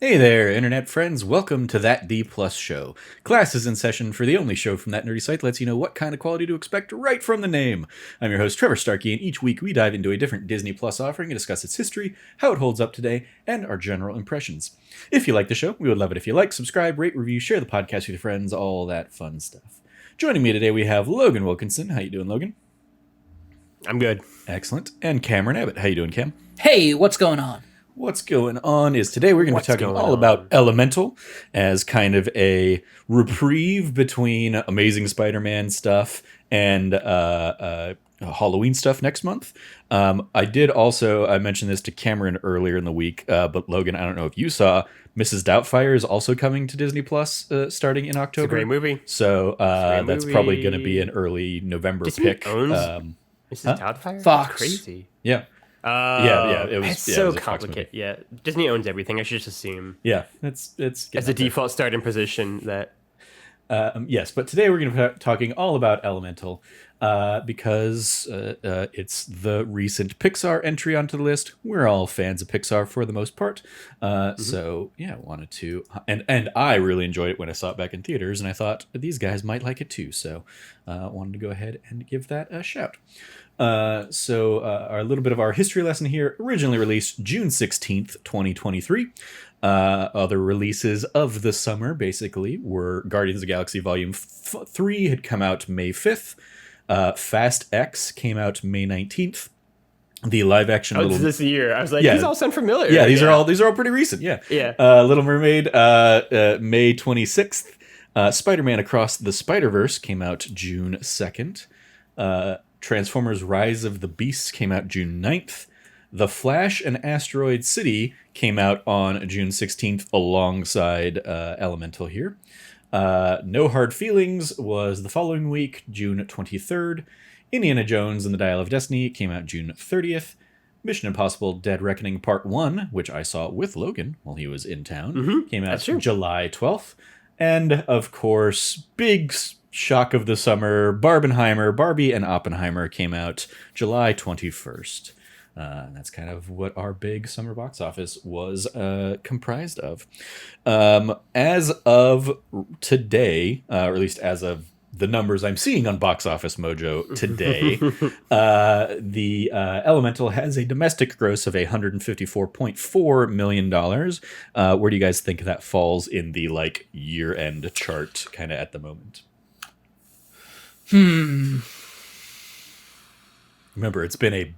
Hey there, internet friends. Welcome to That D Plus Show. Class is in session for the only show from that nerdy site that lets you know what kind of quality to expect right from the name. I'm your host, Trevor Starkey, and each week we dive into a different Disney Plus offering and discuss its history, how it holds up today, and our general impressions. If you like the show, we would love it if you like, subscribe, rate, review, share the podcast with your friends, all that fun stuff. Joining me today, we have Logan Wilkinson. How you doing, Logan? I'm good. Excellent. And Cameron Abbott. How you doing, Cam? Hey, what's going on? What's going on is today we're going to be talking all about Elemental as kind of a reprieve between Amazing Spider-Man stuff and Halloween stuff next month. I mentioned this to Cameron earlier in the week, but Logan, I don't know if you saw, Mrs. Doubtfire is also coming to Disney Plus starting in October. It's a great movie. So that's probably going to be an early November Disney pick. Owns Mrs. Doubtfire? Fox. That's crazy. Yeah. It was It's so complicated. Yeah, Disney owns everything. I should just assume. Yeah, it's as a default starting position that. Yes, but today we're going to be talking all about Elemental because it's the recent Pixar entry onto the list. We're all fans of Pixar for the most part, so yeah, wanted to, and I really enjoyed it when I saw it back in theaters, and I thought these guys might like it too, so wanted to go ahead and give that a shout. Our little bit of our history lesson here, originally released June 16th, 2023. Other releases of the summer, basically, were Guardians of the Galaxy Volume 3 had come out May 5th. Fast X came out May 19th. The live action this year. I was like, these all sound familiar. Yeah, these are all pretty recent. Yeah. Little Mermaid, May 26th. Spider-Man Across the Spider-Verse came out June 2nd. Transformers Rise of the Beasts came out June 9th. The Flash and Asteroid City came out on June 16th alongside Elemental here. No Hard Feelings was the following week, June 23rd. Indiana Jones and the Dial of Destiny came out June 30th. Mission Impossible Dead Reckoning Part 1, which I saw with Logan while he was in town, came out July 12th. And, of course, big shock of the summer, Barbie and Oppenheimer came out July 21st. That's kind of what our big summer box office was comprised of. As of today, or at least as of the numbers I'm seeing on Box Office Mojo today, the Elemental has a domestic gross of $154.4 million. Where do you guys think that falls in the year-end chart kind of at the moment? Remember, it's been a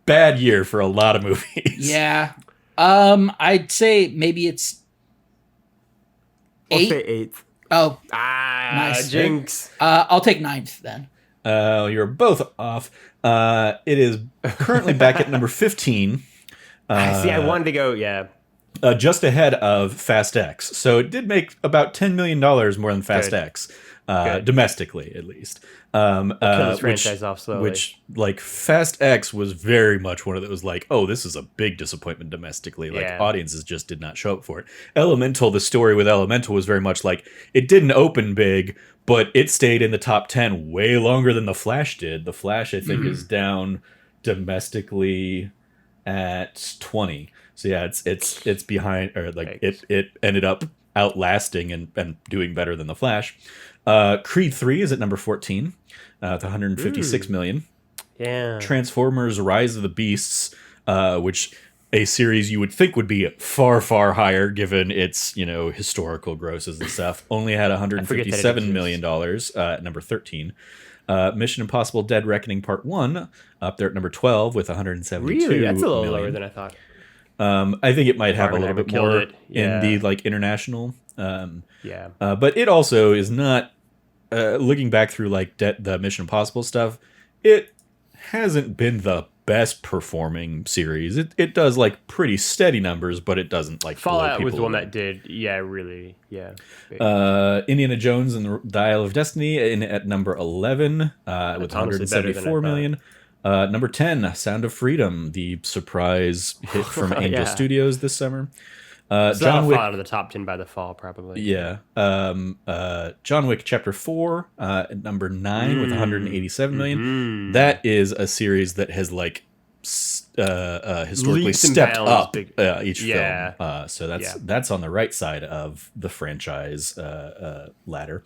bad year for a lot of movies. Yeah. I'd say maybe it's 8. I'll say 8th. Oh. Nice. Jinx. I'll take 9th then. You're both off. It is currently back at number 15. See, I wanted to go, yeah. Just ahead of Fast X. So it did make about $10 million more than Fast X. Domestically, at least. Kill this franchise off slowly. Which, Fast X was very much one of those, this is a big disappointment domestically. Audiences just did not show up for it. Elemental, the story with Elemental was very much it didn't open big, but it stayed in the top 10 way longer than The Flash did. The Flash, I think, is down domestically at 20. So yeah, it's behind, or it ended up outlasting and doing better than The Flash. Creed 3 is at number 14 with 156 million. Yeah. Transformers Rise of the Beasts, which a series you would think would be far, far higher given its, historical grosses and stuff, only had $157 million at number 13. Mission Impossible Dead Reckoning Part 1 up there at number 12 with 172 Really? That's a little million. lower than I thought. I think it might have a little bit more in the international. But it also is not, looking back through the Mission Impossible stuff, it hasn't been the best performing series. It does pretty steady numbers, but it doesn't Fallout was the one that did, really. Indiana Jones and the Dial of Destiny at number 11 with 174 million. Number 10, Sound of Freedom, the surprise hit from Angel Studios this summer. John Wick out of the top 10 by the fall, probably. Yeah. John Wick Chapter 4 at number 9 with 187 million. That is a series that has historically Leaps and stepped bounds up big. each Yeah. film. So that's on the right side of the franchise ladder.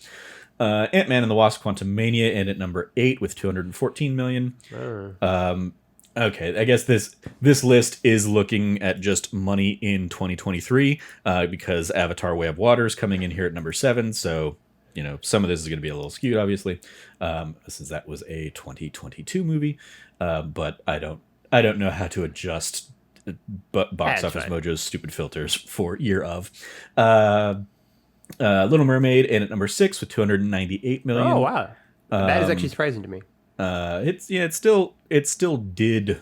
Ant-Man and the Wasp: Quantumania in at number 8 with 214 million. Okay, I guess this list is looking at just money in 2023 because Avatar: Way of Water is coming in here at number 7. So some of this is going to be a little skewed, obviously, since that was a 2022 movie. But I don't know how to adjust Box Office Mojo's stupid filters for year of. Little Mermaid in at number 6 with 298 million. Oh wow, that is actually surprising to me. It still did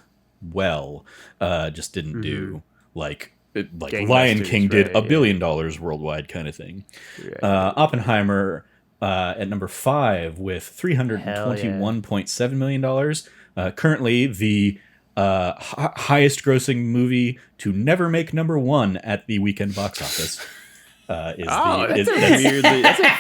well. Just didn't do like Lion King did $1 billion worldwide kind of thing. Right. Oppenheimer at number 5 with $321.7 million. Currently the highest grossing movie to never make number 1 at the weekend box office. That's a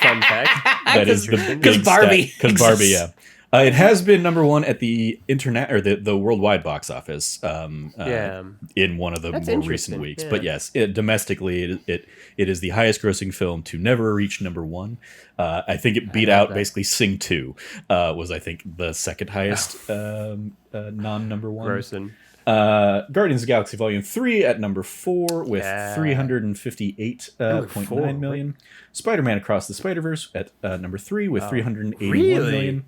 fun fact. That is the big Barbie. Because Barbie, yeah. It has been number 1 at the internet or the worldwide box office in one of the more recent weeks. Yeah. But yes, domestically, it is the highest grossing film to never reach number 1. I think it beat out basically Sing 2 was, I think, the second highest non-number 1. Grossing. Guardians of the Galaxy Volume 3 at number 4 with 358.9 million. Spider-Man Across the Spider-Verse at number 3 with 381 million.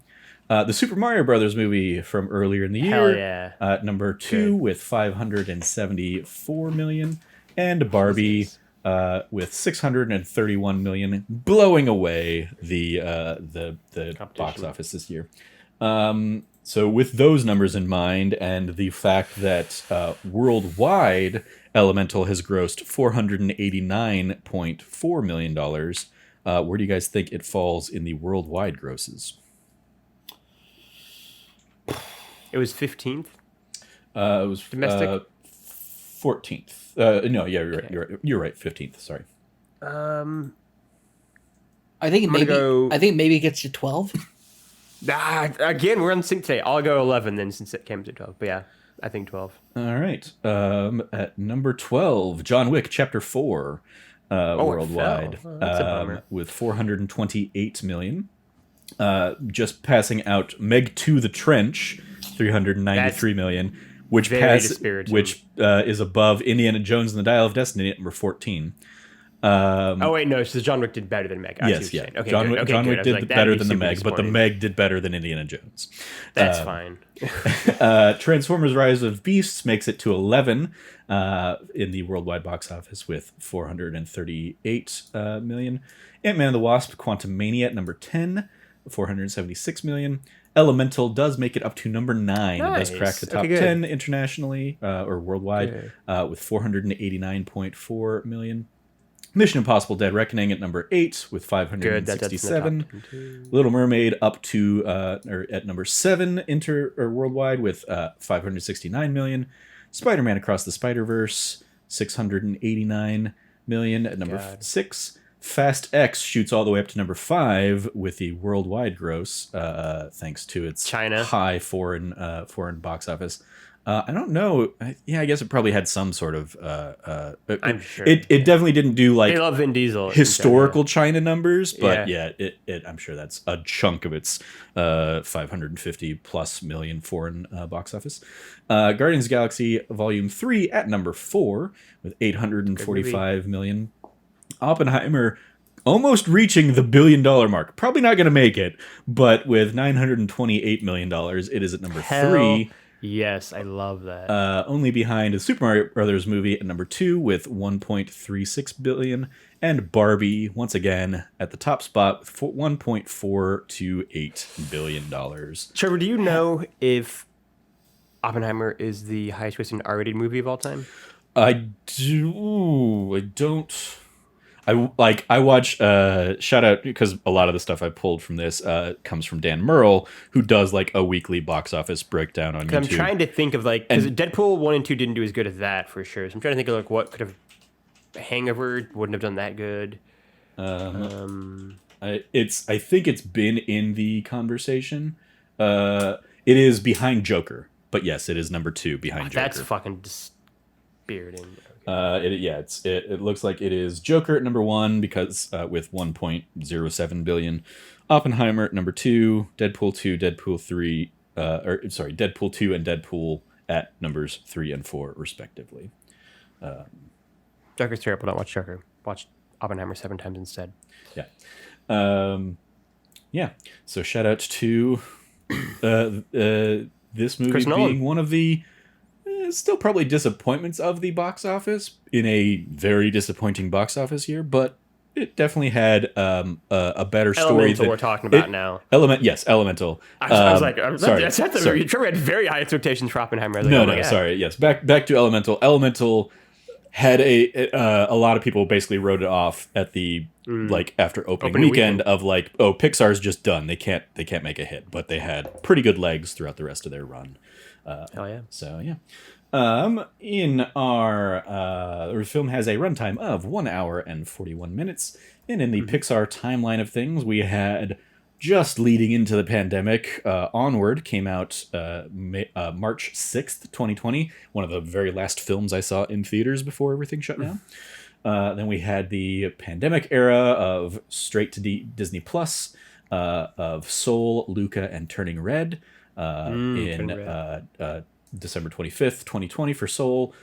The Super Mario Brothers movie from earlier in the year at number 2 with 574 million. And Barbie with 631 million, blowing away the box office this year. So with those numbers in mind, and the fact that worldwide Elemental has grossed $489.4 million, where do you guys think it falls in the worldwide grosses? It was 15th. It was domestic. 14th. No, yeah, you're right. You're right. 15th. Sorry. I think maybe it gets to 12. Again, we're on sync today. I'll go 11 then, since it came to 12. But yeah, I think 12. All right. At number 12, John Wick Chapter 4 worldwide That's a bummer. with 428 million. Just passing out Meg 2 The Trench, 393 million, which is above Indiana Jones and the Dial of Destiny at number 14. Oh wait, no. So John Wick did better than Meg. Yes, yeah. Okay, John Wick did better than the Meg, but the Meg did better than Indiana Jones. That's fine. Transformers: Rise of Beasts makes it to 11 in the worldwide box office with 438 million. Ant-Man and the Wasp: Quantumania at number 10, 476 million. Elemental does make it up to number 9. Nice. It does crack the top 10 internationally or worldwide with 489.4 million. Mission Impossible: Dead Reckoning at number 8 with 567. Little Mermaid up to at number 7 worldwide with 569 million. Spider-Man Across the Spider-Verse 689 million at number 6. Fast X shoots all the way up to number 5 with the worldwide gross thanks to its high foreign box office. I don't know. I guess it probably had some sort of. I'm sure it definitely didn't do like they love Vin Diesel historical China numbers, but I'm sure that's a chunk of its 550 plus million foreign box office. Guardians of the Galaxy Volume 3 at number 4 with 845 million. Oppenheimer almost reaching the $1 billion mark. Probably not going to make it, but with $928 million, it is at number 3. Yes, I love that. Only behind a Super Mario Brothers movie at number 2 with 1.36 billion, and Barbie once again at the top spot with $1.428 billion. Trevor, do you know if Oppenheimer is the highest grossing R-rated movie of all time? I do. I don't. I watch shout out because a lot of the stuff I pulled from this comes from Dan Murrell, who does like a weekly box office breakdown on YouTube. I'm trying to think of because Deadpool 1 and 2 didn't do as good as that for sure. So I'm trying to think of like what could have Hangover wouldn't have done that good. I think it's been in the conversation. It is behind Joker. but yes, it is number 2 behind Joker. That's fucking dispiriting. It looks like it is Joker at number 1 because with 1.07 billion, Oppenheimer at number 2, Deadpool 2, Deadpool 3, Deadpool 2 and Deadpool at numbers 3 and 4 respectively. Joker's terrible. Don't watch Joker. Watch Oppenheimer 7 times instead. Yeah. So shout out to this movie being one of the still probably disappointments of the box office in a very disappointing box office year, but it definitely had a better story. Elemental we're talking about now. Elemental. I was like, sorry. Trevor had very high expectations for Oppenheimer. Sorry. Yes, back to Elemental. Elemental had a lot of people basically wrote it off at the after opening weekend of like, oh, Pixar's just done. They can't make a hit, but they had pretty good legs throughout the rest of their run. Hell yeah. So yeah. In our the film has a runtime of 1 hour and 41 minutes, and in the Pixar timeline of things, we had just leading into the pandemic, Onward came out March 6th, 2020, one of the very last films I saw in theaters before everything shut down. Then we had the pandemic era of straight to Disney Plus, of Soul, Luca, and Turning Red, December 25th, 2020 for Soul,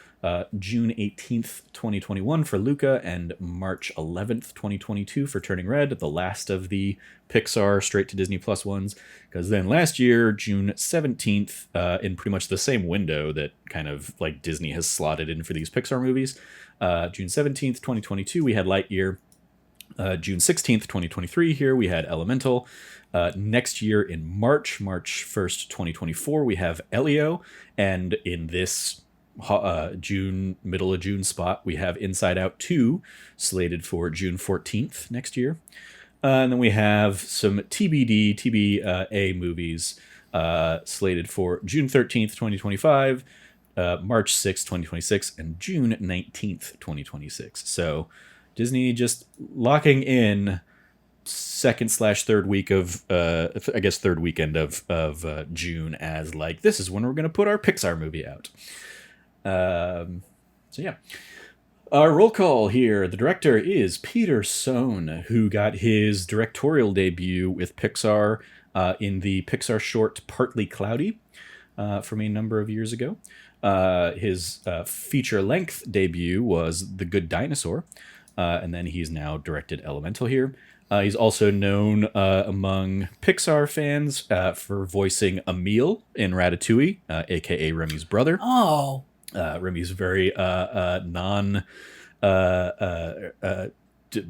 June 18th, 2021 for Luca, and March 11th, 2022 for Turning Red, the last of the Pixar straight to Disney Plus ones. Because then last year, June 17th, in pretty much the same window that kind of like Disney has slotted in for these Pixar movies, June 17th, 2022, we had Lightyear. June 16th, 2023, here we had Elemental. Next year in March 1st, 2024, we have Elio. And in this middle of June spot, we have Inside Out 2 slated for June 14th next year. And then we have some TBA movies slated for June 13th, 2025, March 6th, 2026, and June 19th, 2026. So Disney just locking in third weekend of June as like, this is when we're going to put our Pixar movie out. So yeah. Our roll call here. The director is Peter Sohn, who got his directorial debut with Pixar in the Pixar short Partly Cloudy from a number of years ago. His feature-length debut was The Good Dinosaur, and then he's now directed Elemental here. He's also known among Pixar fans for voicing Emile in Ratatouille, a.k.a. Remy's brother. Oh. Remy's very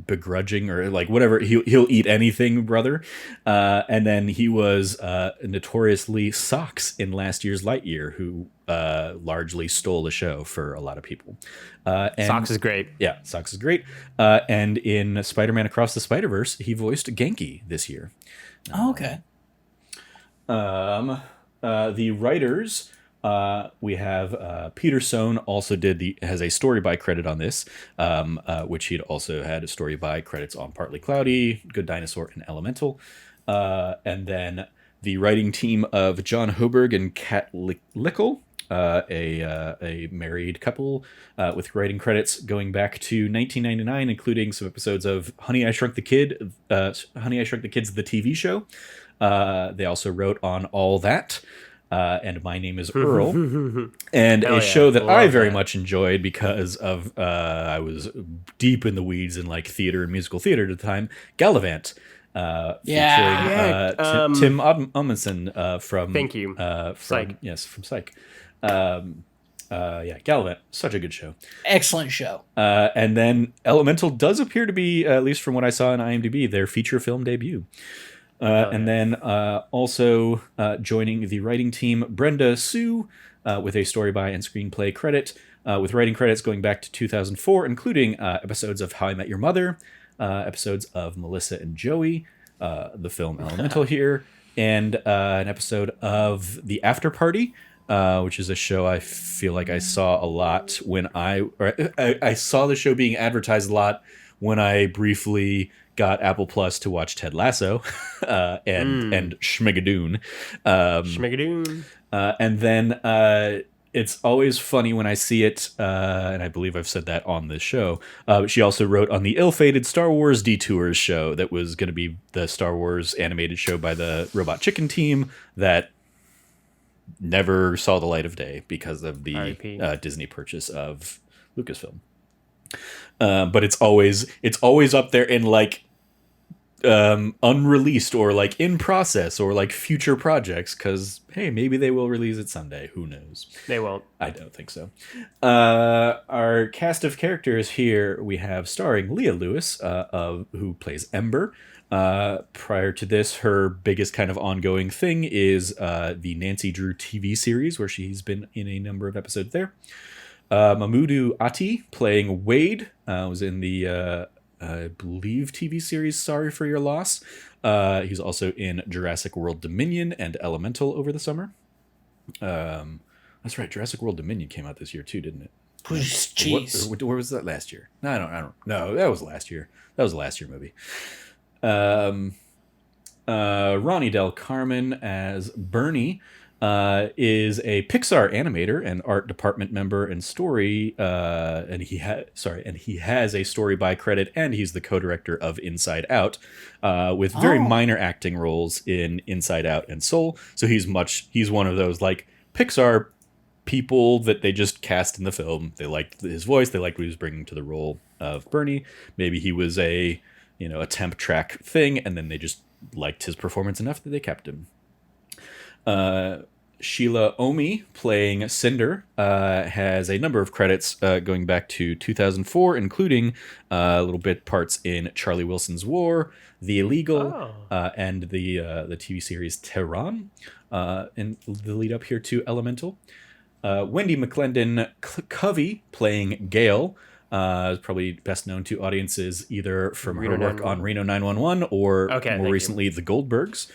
begrudging or like whatever, he'll eat anything brother. And then he was notoriously Socks in last year's Lightyear, who largely stole the show for a lot of people. And Socks is great. Yeah, Socks is great. And in Spider-Man Across the Spider-Verse, he voiced Genki this year. Okay. The writers, we have Peter Sohn also has a story by credit on this, which he'd also had a story by credits on Partly Cloudy, Good Dinosaur, and Elemental. And then the writing team of John Hoberg and Kat Lickle, a married couple with writing credits going back to 1999, including some episodes of Honey, I Shrunk the Kids, the TV show. They also wrote on All That. And My Name is Earl, and a show that I very much enjoyed because of I was deep in the weeds in like theater and musical theater at the time, Gallivant, featuring Tim Omundson from Psych. From Psych. Gallivant, such a good show, excellent show. And then Elemental does appear to be, at least from what I saw in IMDb, their feature film debut. And then also joining the writing team, Brenda Sue, with a story by and screenplay credit, with writing credits going back to 2004, including episodes of How I Met Your Mother, episodes of Melissa and Joey, the film Elemental here, and an episode of The After Party, which is a show I feel like I saw a lot when I saw the show being advertised a lot when I briefly got Apple Plus to watch Ted Lasso and Schmigadoon. Schmigadoon. And then it's always funny when I see it, and I believe I've said that on this show. But she also wrote on the ill-fated Star Wars Detours show that was going to be the Star Wars animated show by the Robot Chicken team that never saw the light of day because of the Disney purchase of Lucasfilm. But it's always up there in like unreleased or like in process or like future projects, because hey, maybe they will release it someday. Who knows? They won't. I don't think so. Our cast of characters here, we have starring Leah Lewis, who plays Ember. Prior to this, her biggest kind of ongoing thing is the Nancy Drew TV series, where she's been in a number of episodes there. Mamoudou Ati playing Wade was in the I believe TV series Sorry for Your Loss. He's also in Jurassic World Dominion and Elemental over the summer. That's right, Jurassic World Dominion came out this year too, didn't it? Jeez. Where was that last year? No, I don't. No, that was last year. That was a last year movie. Ronnie Del Carmen as Bernie is a Pixar animator and art department member and story, and he has a story by credit, and he's the co-director of Inside Out, with very minor acting roles in Inside Out and Soul. So he's one of those like Pixar people that they just cast in the film. They liked his voice, they liked what he was bringing to the role of Bernie. Maybe he was a temp track thing, and then they just liked his performance enough that they kept him. Sheila Omi playing Cinder has a number of credits going back to 2004, including little bit parts in Charlie Wilson's War, The Illegal, and the TV series Tehran, and the lead up here to Elemental. Wendy McClendon Covey playing Gale. Is probably best known to audiences either from her work on Reno 911 or more recently The Goldbergs.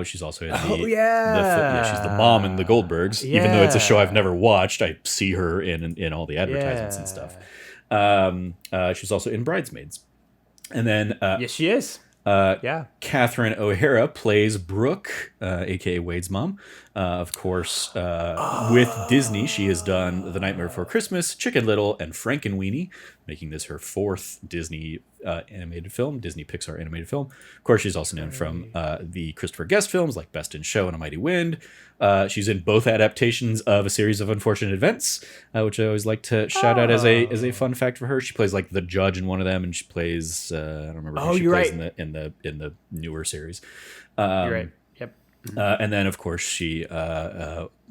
She's also in the she's the mom in The Goldbergs. Even though it's a show I've never watched, I see her in all the advertisements and stuff. She's also in Bridesmaids. And then yes, she is. Catherine O'Hara plays Brooke, aka Wade's mom. Of course, with Disney, she has done The Nightmare Before Christmas, Chicken Little, and Frankenweenie, making this her fourth Disney animated film, Disney Pixar animated film. Of course, she's also known from the Christopher Guest films like Best in Show and A Mighty Wind. She's in both adaptations of A Series of Unfortunate Events, which I always like to shout out as a fun fact for her. She plays like the judge in one of them, and she plays I don't remember who she plays in the newer series. You're right. Yep. And then, of course, she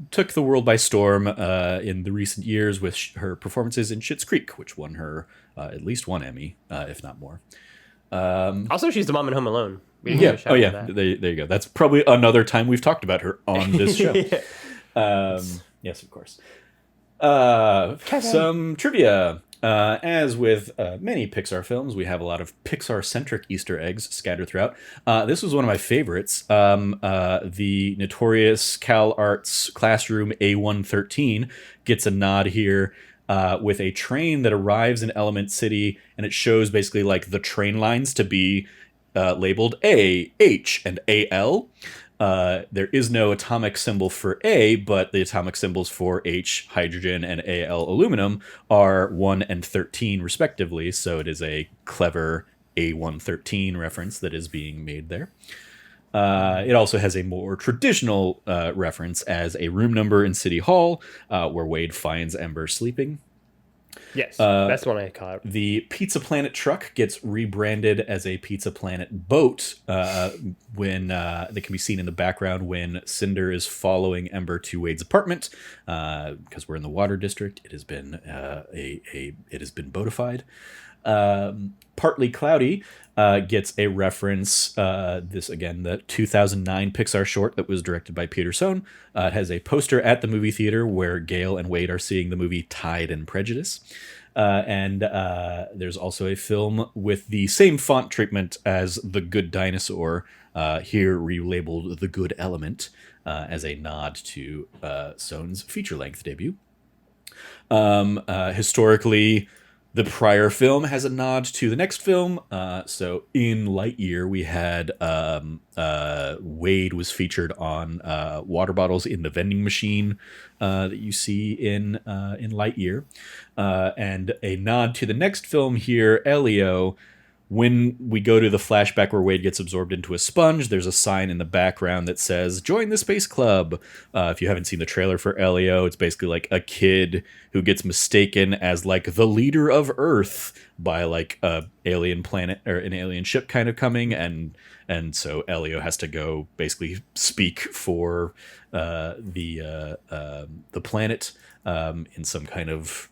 took the world by storm in the recent years with her performances in Schitt's Creek, which won her at least one Emmy, if not more. Also, she's the mom in Home Alone. Yeah. Oh, yeah. There you go. That's probably another time we've talked about her on this show. Yes, of course. Some trivia. As with many Pixar films, we have a lot of Pixar-centric Easter eggs scattered throughout. This was one of my favorites. The notorious Cal Arts classroom A113 gets a nod here with a train that arrives in Element City, and it shows basically like the train lines to be labeled A, H, and AL. There is no atomic symbol for A, but the atomic symbols for H, hydrogen, and Al, aluminum, are 1 and 13, respectively. So it is a clever A113 reference that is being made there. It also has a more traditional reference as a room number in City Hall, where Wade finds Ember sleeping. Yes, that's the one I caught. The Pizza Planet truck gets rebranded as a Pizza Planet boat when that can be seen in the background when Cinder is following Ember to Wade's apartment. Because we're in the Water District, it has been it has been boatified. Partly Cloudy gets a reference. This again, the 2009 Pixar short that was directed by Peter Sohn. It has a poster at the movie theater where Gale and Wade are seeing the movie Tide and Prejudice. And there's also a film with the same font treatment as The Good Dinosaur, here relabeled The Good Element, as a nod to Sohn's feature-length debut. Historically, the prior film has a nod to the next film. So in Lightyear, we had Wade was featured on water bottles in the vending machine that you see in Lightyear. And a nod to the next film here, Elio. When we go to the flashback where Wade gets absorbed into a sponge, there's a sign in the background that says, "Join the Space Club." If you haven't seen the trailer for Elio, it's basically like a kid who gets mistaken as like the leader of Earth by like a alien planet or an alien ship kind of coming, and so Elio has to go basically speak for the planet in some kind of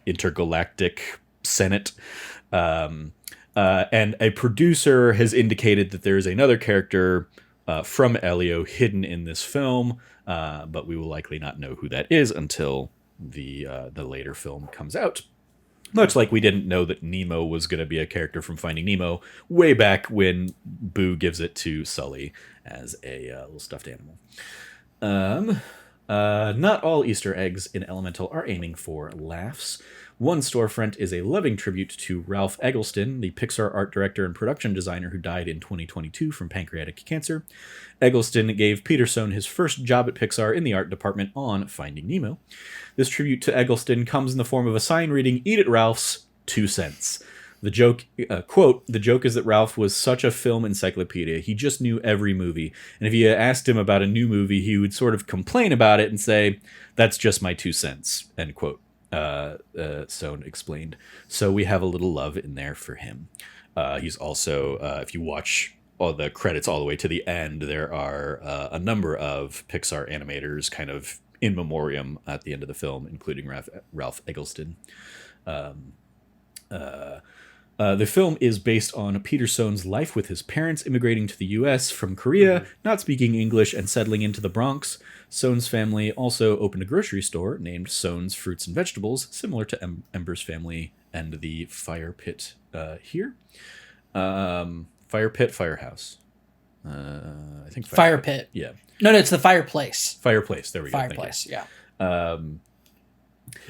intergalactic senate. And a producer has indicated that there is another character from Elio hidden in this film, but we will likely not know who that is until the later film comes out. Much like we didn't know that Nemo was going to be a character from Finding Nemo way back when Boo gives it to Sully as a little stuffed animal. Not all Easter eggs in Elemental are aiming for laughs. One storefront is a loving tribute to Ralph Eggleston, the Pixar art director and production designer who died in 2022 from pancreatic cancer. Eggleston gave Peter Sohn his first job at Pixar in the art department on Finding Nemo. This tribute to Eggleston comes in the form of a sign reading, "Eat it, Ralph's, 2 cents." The joke, quote, "The joke is that Ralph was such a film encyclopedia. He just knew every movie. And if you asked him about a new movie, he would sort of complain about it and say, 'That's just my 2 cents,' end quote." Sohn explained. So we have a little love in there for him. He's also, if you watch all the credits all the way to the end, there are a number of Pixar animators kind of in memoriam at the end of the film, including Ralph Eggleston. The film is based on Peter Sohn's life with his parents immigrating to the U.S. from Korea, not speaking English, and settling into the Bronx. Sohn's family also opened a grocery store named Sohn's Fruits and Vegetables, similar to Ember's family and the fire pit here. Fire pit, firehouse. I think fire pit. Yeah. No, it's the fireplace. Fireplace. There we go. Fireplace. Yeah.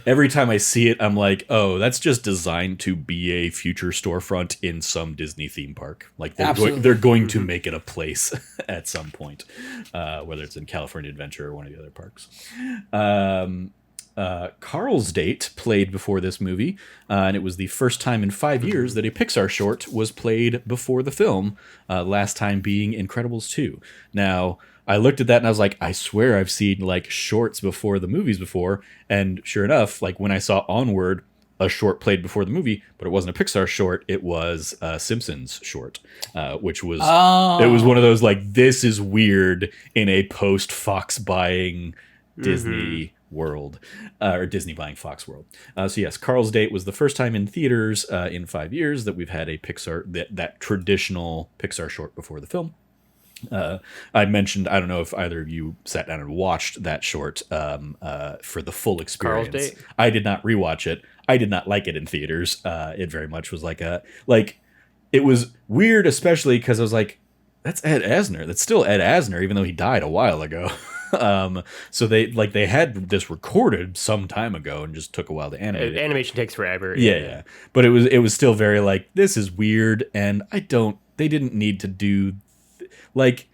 Every time I see it, I'm like, oh, that's just designed to be a future storefront in some Disney theme park. Like they're going to make it a place at some point, whether it's in California Adventure or one of the other parks. Carl's Date played before this movie, and it was the first time in 5 years that a Pixar short was played before the film, last time being Incredibles 2. Now, I looked at that and I was like, I swear I've seen like shorts before the movies before. And sure enough, like when I saw Onward, a short played before the movie, but it wasn't a Pixar short. It was a Simpsons short, which was, it was one of those like, this is weird in a post Fox buying Disney world, or Disney buying Fox world. So yes, Carl's Date was the first time in theaters in 5 years that we've had a Pixar, that traditional Pixar short before the film. I mentioned, I don't know if either of you sat down and watched that short for the full experience. Carl's Date? I did not rewatch it. I did not like it in theaters. It very much was like it was weird, especially because I was like, that's Ed Asner. That's still Ed Asner, even though he died a while ago. So they had this recorded some time ago and just took a while to animate it. Animation takes forever. Yeah. But it was still very like, this is weird, and they didn't need to do. Like,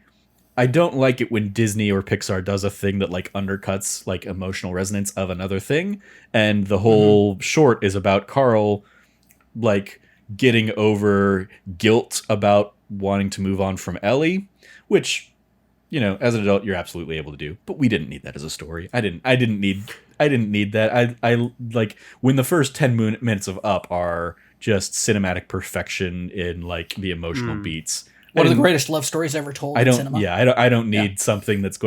I don't like it when Disney or Pixar does a thing that like undercuts like emotional resonance of another thing, and the whole short is about Carl like getting over guilt about wanting to move on from Ellie, which, you know, as an adult you're absolutely able to do, but we didn't need that as a story. I didn't need that. I like when the first 10 minutes of Up are just cinematic perfection in like the emotional beats. One of the greatest love stories ever told in cinema. Yeah, I don't need something that's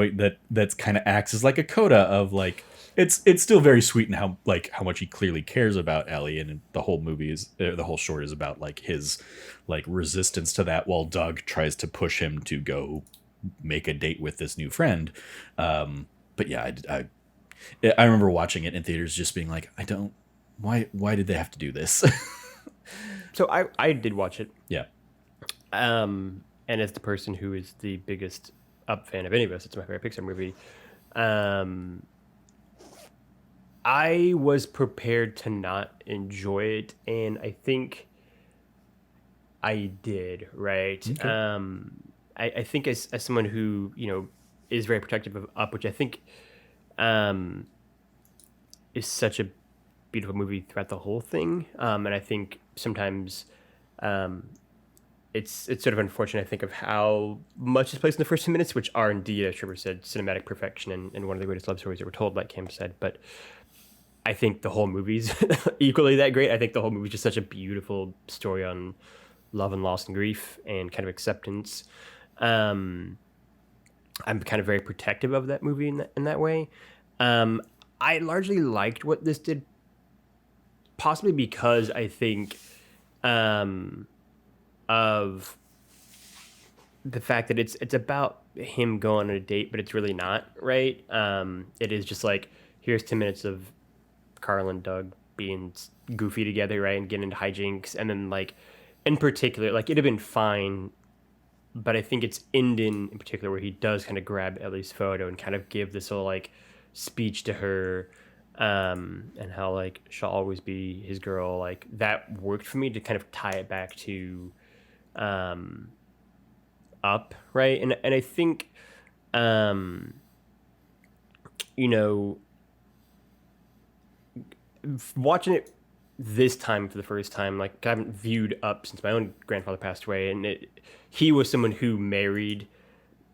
that's kind of acts as like a coda of like, it's still very sweet in how much he clearly cares about Ellie, and the whole movie is, the whole short is about like his like resistance to that, while Doug tries to push him to go make a date with this new friend. But yeah, I remember watching it in theaters just being like, I don't why did they have to do this? So I did watch it. Yeah. And as the person who is the biggest Up fan of any of us, it's my favorite Pixar movie. I was prepared to not enjoy it, and I think I did, right? Okay. I think as someone who, is very protective of Up, which I think is such a beautiful movie throughout the whole thing. And I think sometimes it's sort of unfortunate, I think, of how much is placed in the first 2 minutes, which are indeed, as Trevor said, cinematic perfection and one of the greatest love stories ever told, like Cam said. But I think the whole movie's equally that great. I think the whole movie's just such a beautiful story on love and loss and grief and kind of acceptance. I'm kind of very protective of that movie in that way. I largely liked what this did, possibly because I think of the fact that it's about him going on a date, but it's really not, right? It is just like, here's 10 minutes of Carl and Doug being goofy together, right, and getting into hijinks, and then, like, in particular, like, it'd have been fine, but I think it's ending in particular where he does kind of grab Ellie's photo and kind of give this little, like, speech to her, and how, like, she'll always be his girl. Like, that worked for me to kind of tie it back to Up, right? And I think watching it this time for the first time, like, I haven't viewed Up since my own grandfather passed away, and he was someone who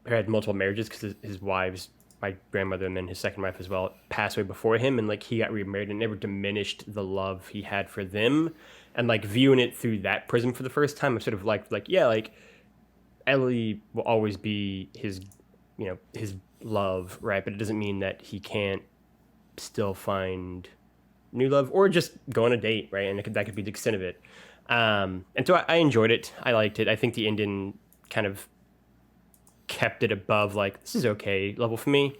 had multiple marriages because his wives, my grandmother and then his second wife as well, passed away before him, and, like, he got remarried and never diminished the love he had for them. And, like, viewing it through that prism for the first time, I'm sort of like yeah, like, Ellie will always be his love, right? But it doesn't mean that he can't still find new love or just go on a date, right? And that could be the extent of it. And so I enjoyed it. I liked it. I think the ending kind of kept it above, like, this is okay level for me.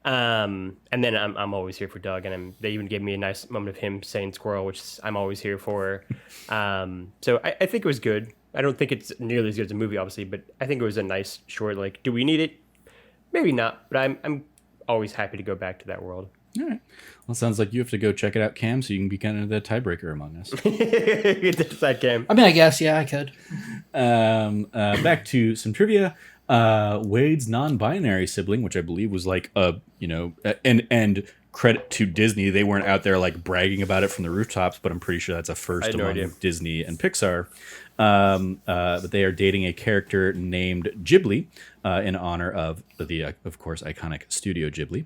And then I'm always here for Doug, and they even gave me a nice moment of him saying squirrel, which I'm always here for. So I think it was good. I don't think it's nearly as good as a movie, obviously, but I think it was a nice short, like, do we need it? Maybe not, but I'm always happy to go back to that world. All right. Well, it sounds like you have to go check it out, Cam, so you can be kind of the tiebreaker among us. Decide, Cam. I mean, I guess, yeah, I could. Back to some trivia. Wade's non-binary sibling, which I believe was like and credit to Disney, they weren't out there like bragging about it from the rooftops, but I'm pretty sure that's a first among Disney and Pixar. But they are dating a character named Ghibli in honor of the, of course, iconic Studio Ghibli.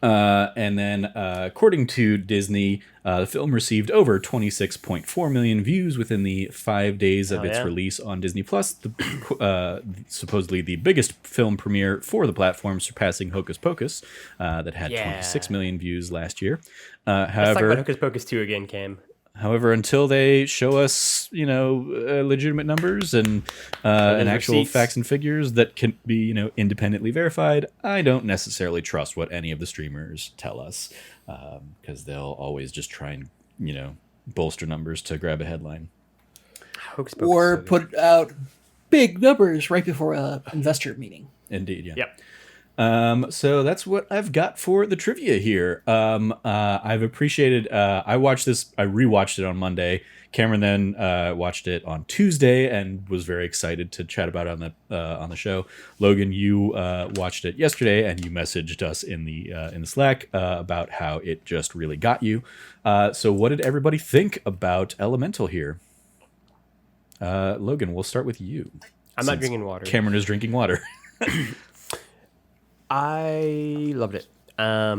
And then, according to Disney, the film received over 26.4 million views within the 5 days of its release on Disney Plus. Supposedly the biggest film premiere for the platform, surpassing Hocus Pocus, that had 26 million views last year. Let's talk about Hocus Pocus 2 again, Cam. However, until they show us, legitimate numbers and actual receipts, facts and figures that can be, independently verified, I don't necessarily trust what any of the streamers tell us, because they'll always just try and, bolster numbers to grab a headline. Or put out big numbers right before an investor meeting. Indeed, yeah. Yep. So that's what I've got for the trivia here. I've appreciated, I rewatched it on Monday. Cameron then, watched it on Tuesday and was very excited to chat about it on the show. Logan, you, watched it yesterday and you messaged us in the Slack, about how it just really got you. So what did everybody think about Elemental here? Logan, we'll start with you. I'm not drinking water. Cameron is drinking water. I loved it. I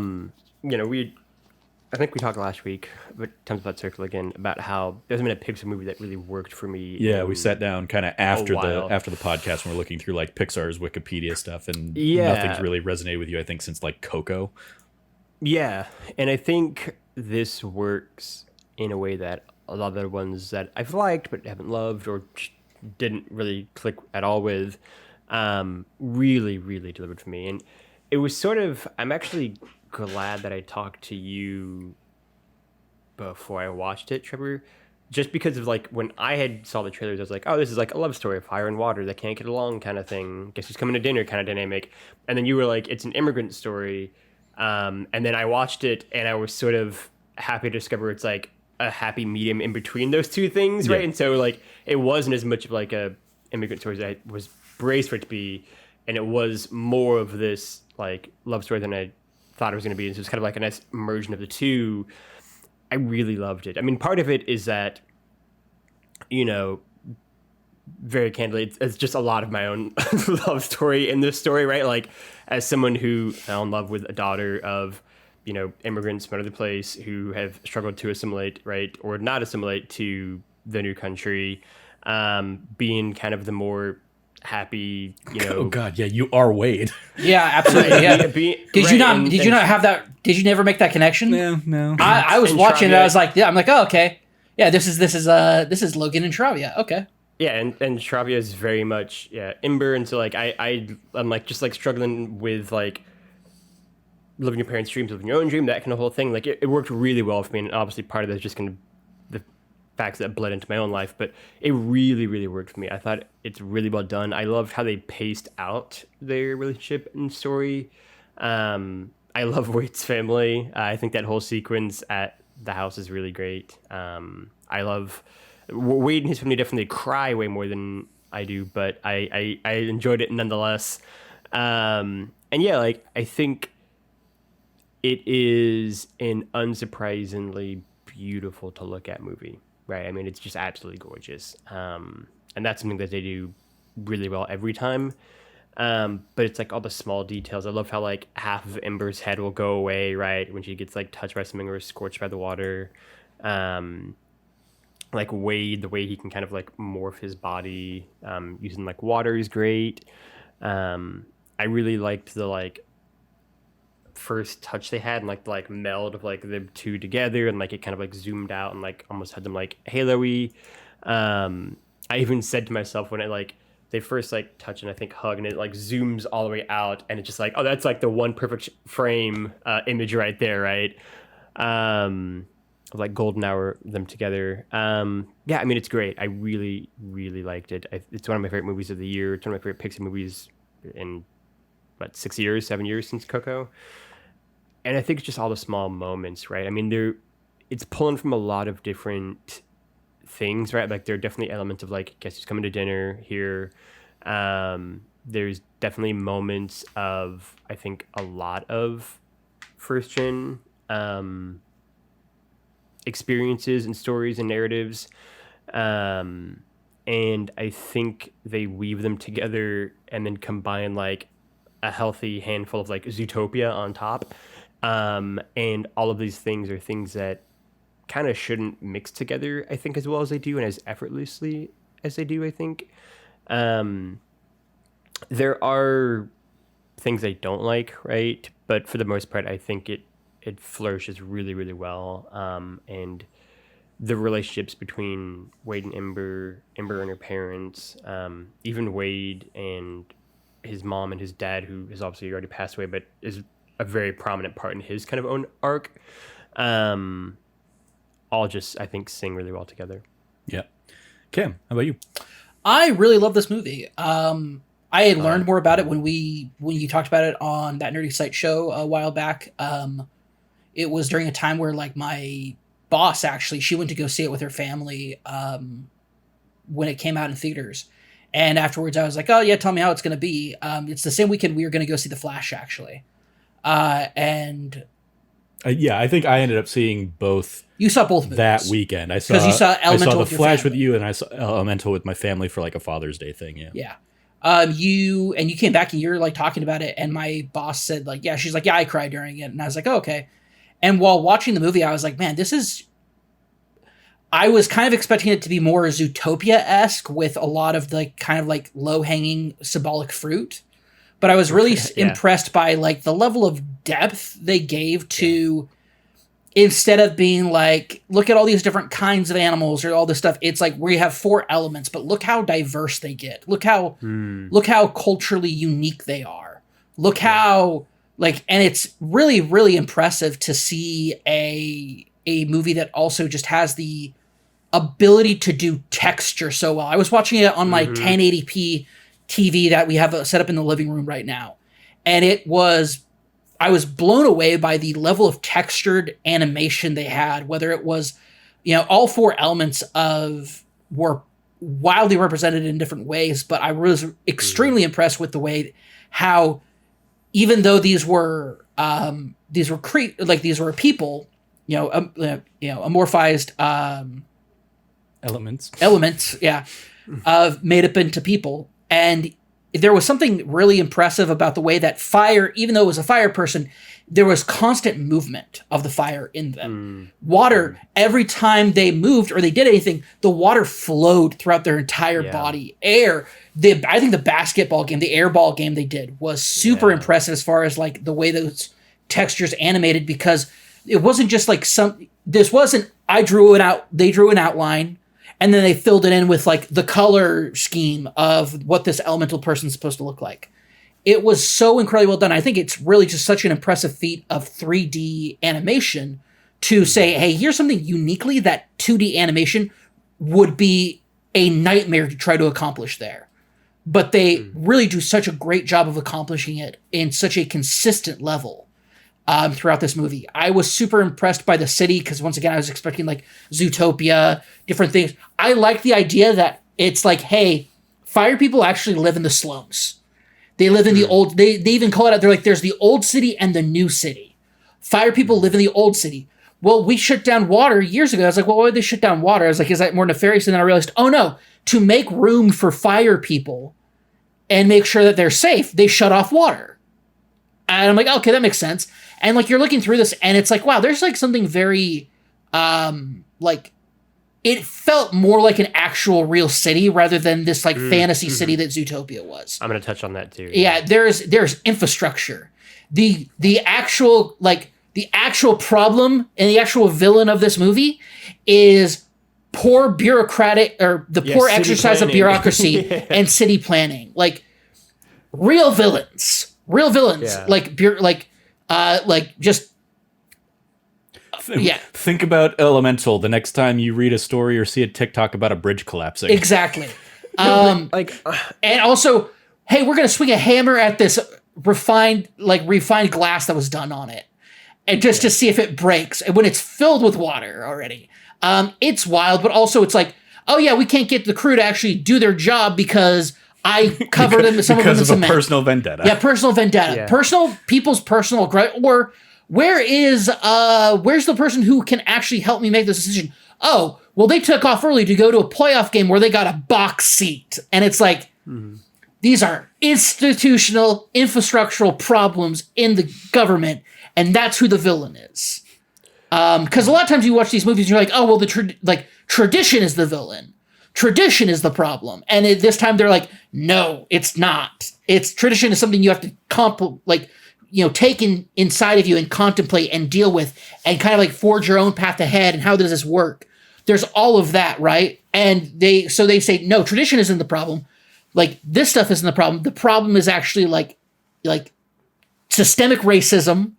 think we talked last week, but Times About Circle again, about how there hasn't been a Pixar movie that really worked for me. Yeah, we sat down kind of after the podcast, and we're looking through like Pixar's Wikipedia stuff, and nothing's really resonated with you, I think, since like Coco. Yeah, and I think this works in a way that a lot of the ones that I've liked but haven't loved or didn't really click at all with, really, really delivered for me. And it was sort of, I'm actually glad that I talked to you before I watched it, Trevor. Just because of like when I had saw the trailers, I was like, oh, this is like a love story of fire and water that can't get along kind of thing. Guess who's coming to dinner kind of dynamic. And then you were like, it's an immigrant story. And then I watched it and I was sort of happy to discover it's like a happy medium in between those two things, right? And so like it wasn't as much of like a immigrant story as I was braced for it to be, and it was more of this like love story than I thought it was going to be. And so it's kind of like a nice immersion of the two. I really loved it. I mean, part of it is that, you know, very candidly, it's just a lot of my own love story in this story, right? Like, as someone who fell in love with a daughter of, you know, immigrants from another place who have struggled to assimilate, right, or not assimilate to the new country, being kind of the more happy, you know. Oh God, yeah, you are Wade. Yeah, absolutely. Yeah. Did you not have that? Did you never make that connection? No. I was watching it. I was like, yeah, I'm like, oh, okay. Yeah, this is Logan and Travia. Okay. Yeah, and Travia is very much Ember, and so like I'm like just like struggling with like living your parents' dreams, living your own dream, that kind of whole thing. Like it worked really well for me, and obviously part of that is just kind of the facts that bled into my own life, but it really, really worked for me. I thought it's really well done. I loved how they paced out their relationship and story. I love Wade's family. I think that whole sequence at the house is really great. I love Wade and his family definitely cry way more than I do, but I enjoyed it nonetheless. And yeah, like I think it is an unsurprisingly beautiful to look at movie, right? I mean, it's just absolutely gorgeous. And that's something that they do really well every time. But it's like all the small details. I love how like half of Ember's head will go away, right, when she gets like touched by something or scorched by the water. Like Wade, the way he can kind of like morph his body using like water is great. I really liked the like first touch they had and like the like meld of like the two together, and like it kind of like zoomed out and like almost had them like halo-y. I even said to myself when it like they first like touch and I think hug and it like zooms all the way out and it's just like, oh, that's like the one perfect frame image right there, right? Like golden hour them together. Yeah, I mean it's great. I really, really liked it. It's one of my favorite movies of the year. It's one of my favorite Pixar movies in 7 years since Coco. And I think it's just all the small moments, right? I mean, it's pulling from a lot of different things, right? Like there are definitely elements of like guess who's coming to dinner here. There's definitely moments of I think a lot of first gen experiences and stories and narratives, and I think they weave them together and then combine like a healthy handful of like Zootopia on top, and all of these things are things that kind of shouldn't mix together, I think, as well as they do and as effortlessly as they do. I think there are things I don't like, right, but for the most part I think it flourishes really, really well. And the relationships between Wade and Ember and her parents, even Wade and his mom and his dad, who has obviously already passed away, but is a very prominent part in his kind of own arc, all just, I think, sing really well together. Yeah. Cam, how about you? I really love this movie. I had learned more about it when you talked about it on that Nerdy Site show a while back. It was during a time where like my boss actually, she went to go see it with her family when it came out in theaters. And afterwards I was like, oh yeah, tell me how it's going to be. It's the same weekend we were going to go see The Flash actually. Yeah, I think I ended up seeing both. You saw both movies that weekend. I saw The Flash with you, and I saw Elemental with my family for like a Father's Day thing. Yeah. Yeah. You came back and you're like talking about it, and my boss said like, yeah, she's like, yeah, I cried during it, and I was like, oh, okay. And while watching the movie, I was like, man, I was kind of expecting it to be more Zootopia-esque with a lot of the kind of like low-hanging symbolic fruit. But I was really impressed by like the level of depth they gave to, instead of being like, look at all these different kinds of animals or all this stuff. It's like we have 4 elements, but look how diverse they get. Look how culturally unique they are. Look how like, and it's really, really impressive to see a movie that also just has the ability to do texture so well. I was watching it on my 1080p TV that we have set up in the living room right now. And I was blown away by the level of textured animation they had, whether it was, all four elements were wildly represented in different ways, but I was extremely impressed with the way how, even though these were people, amorphized, elements, yeah, made up into people. And there was something really impressive about the way that fire, even though it was a fire person, there was constant movement of the fire in them. Water, every time they moved or they did anything, the water flowed throughout their entire body. Air, I think the basketball game, the air ball game they did was super impressive as far as like the way those textures animated, because it wasn't just like I drew it out, they drew an outline, and then they filled it in with like the color scheme of what this elemental person is supposed to look like. It was so incredibly well done. I think it's really just such an impressive feat of 3D animation to say, hey, here's something uniquely that 2D animation would be a nightmare to try to accomplish there. But they really do such a great job of accomplishing it in such a consistent level throughout this movie. I was super impressed by the city because, once again, I was expecting like Zootopia, different things. I like the idea that it's like, hey, fire people actually live in the slums. They live in the old, they even call it out. They're like, there's the old city and the new city. Fire people live in the old city. Well, we shut down water years ago. I was like, well, why would they shut down water? I was like, is that more nefarious? And then I realized, oh no, to make room for fire people and make sure that they're safe, they shut off water. And I'm like, okay, that makes sense. And like, you're looking through this and it's like, wow, there's like something very, like, it felt more like an actual real city rather than this like fantasy city that Zootopia was. I'm going to touch on that too. Yeah, there's infrastructure. The actual problem and the actual villain of this movie is poor bureaucratic or the poor exercise of bureaucracy and city planning. Like real villains, just. Think about Elemental the next time you read a story or see a TikTok about a bridge collapsing. Exactly. And also, hey, we're going to swing a hammer at this refined glass that was done on it. And just to see if it breaks. And when it's filled with water already. It's wild, but also it's like, oh yeah, we can't get the crew to actually do their job because I covered them. Some because of them in a personal vendetta. Yeah, personal vendetta. Yeah. People's personal gripe. Or where's the person who can actually help me make this decision? Oh, well, they took off early to go to a playoff game where they got a box seat. And it's like, these are institutional, infrastructural problems in the government. And that's who the villain is. Because a lot of times you watch these movies and you're like, oh, well, tradition is the villain. Tradition is the problem. And this time they're like, no, it's not. Tradition is something you have to take inside of you and contemplate and deal with and kind of like forge your own path ahead and how does this work? There's all of that, right? And they say, no, tradition isn't the problem. Like this stuff isn't the problem. The problem is actually like systemic racism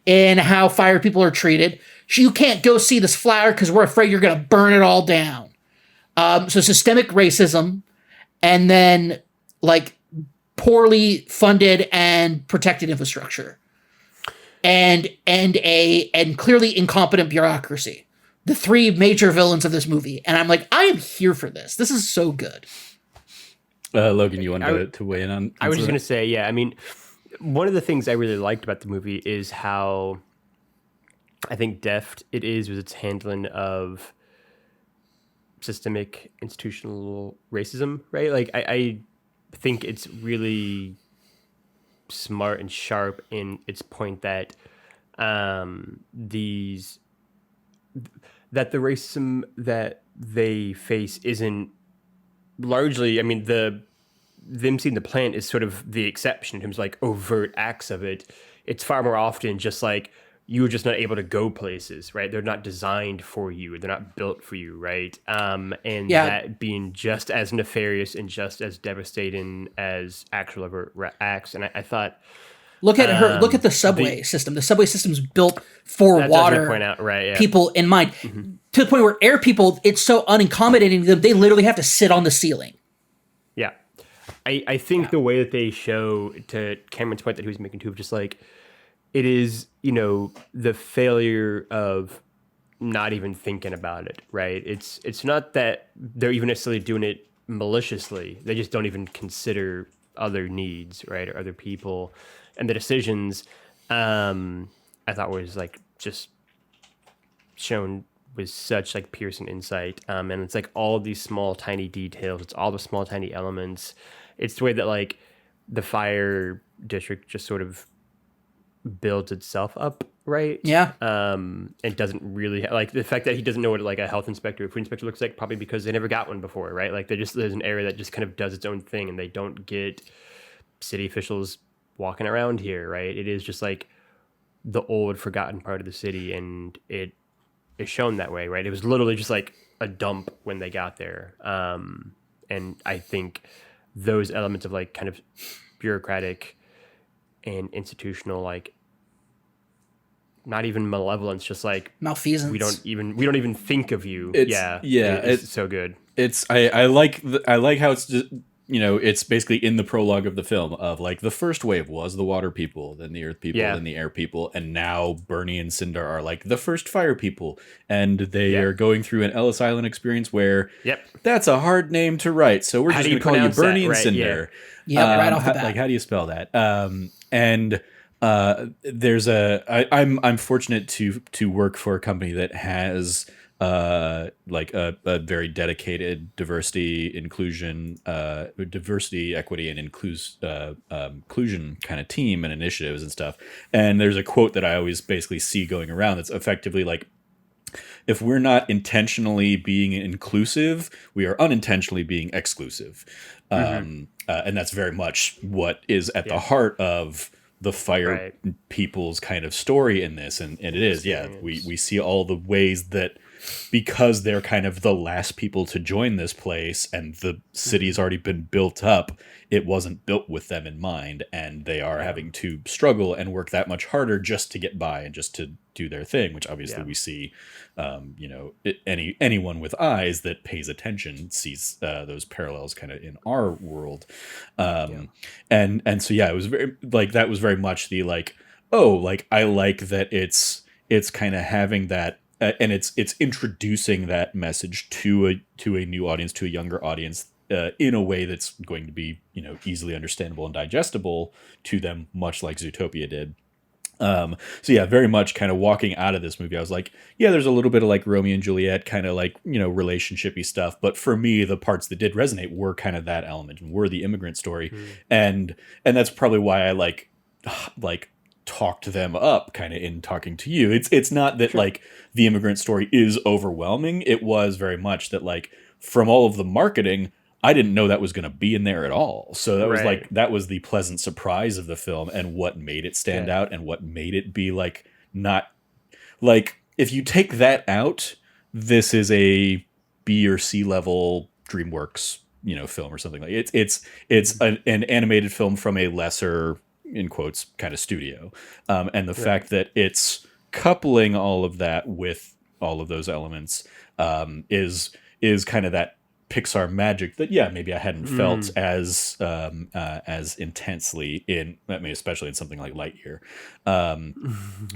in how fire people are treated. You can't go see this flower because we're afraid you're going to burn it all down. So systemic racism and then like poorly funded and protected infrastructure and clearly incompetent bureaucracy. The three major villains of this movie. And I'm like, I am here for this. This is so good. Logan, you wanted to weigh in on I was just going to say, yeah, I mean, one of the things I really liked about the movie is how I think deft it is with its handling of systemic institutional racism, right? Like I think it's really smart and sharp in its point that the racism that they face isn't largely, I mean, them seeing the plant is sort of the exception in terms of like overt acts of it. It's far more often just like you're just not able to go places, right? They're not designed for you. They're not built for you, right? That being just as nefarious and just as devastating as actual overt acts. And I thought Look at her. Look at the subway system. The subway system's built for water point out, right, yeah. people in mind. To the point where air people, it's so unaccommodating to them, they literally have to sit on the ceiling. Yeah. I think the way that they show, to Cameron's point that he was making too, of just like, it is, the failure of not even thinking about it, right? It's not that they're even necessarily doing it maliciously. They just don't even consider other needs, right, or other people. And the decisions, I thought was like just shown with such like piercing insight. And it's like all these small, tiny details. It's all the small, tiny elements. It's the way that like the fire district just sort of builds itself up, right? Yeah. And doesn't really like the fact that he doesn't know what like a health inspector, a food inspector looks like, probably because they never got one before, right? Like there's an area that just kind of does its own thing, and they don't get city officials walking around here, right? It is just like the old forgotten part of the city, and it is shown that way, right? It was literally just like a dump when they got there. And I think those elements of like kind of bureaucratic and institutional, like not even malevolence, just like malfeasance. We don't even think of you. It's so good. I like how it's just, it's basically in the prologue of the film of like the first wave was the water people, then the earth people, then the air people, and now Bernie and Cinder are like the first fire people, and they are going through an Ellis Island experience where that's a hard name to write, so we're just going to call you Bernie and Cinder. Right off the bat. Like, how do you spell that? There's I'm fortunate to work for a company that has like a very dedicated diversity, equity, and inclusion kind of team and initiatives and stuff. And there's a quote that I always basically see going around that's effectively like, if we're not intentionally being inclusive, we are unintentionally being exclusive. And that's very much what is at the heart of the fire people's kind of story in this. And it is, we see all the ways that, because they're kind of the last people to join this place and the city's already been built up, it wasn't built with them in mind, and they are having to struggle and work that much harder just to get by and just to do their thing, which obviously we see, anyone with eyes that pays attention sees those parallels kind of in our world. And so, it was very like, that was very much the like, I like that it's kind of having that, and it's introducing that message to a new audience, to a younger audience, in a way that's going to be, easily understandable and digestible to them, much like Zootopia did. Very much kind of walking out of this movie, I was like, there's a little bit of like Romeo and Juliet kind of like, relationship-y stuff. But for me, the parts that did resonate were kind of that element, and were the immigrant story. And that's probably why I like talked them up kind of in talking to you. It's not that like the immigrant story is overwhelming. It was very much that like, from all of the marketing, I didn't know that was going to be in there at all. So that was like, that was the pleasant surprise of the film, and what made it stand out, and what made it be like, not like, if you take that out, this is a B or C level DreamWorks, film or something like it. It's an animated film from a lesser, in quotes, kind of studio. And the fact that it's coupling all of that with all of those elements, is kind of that Pixar magic that maybe I hadn't felt as intensely in, especially in something like Lightyear.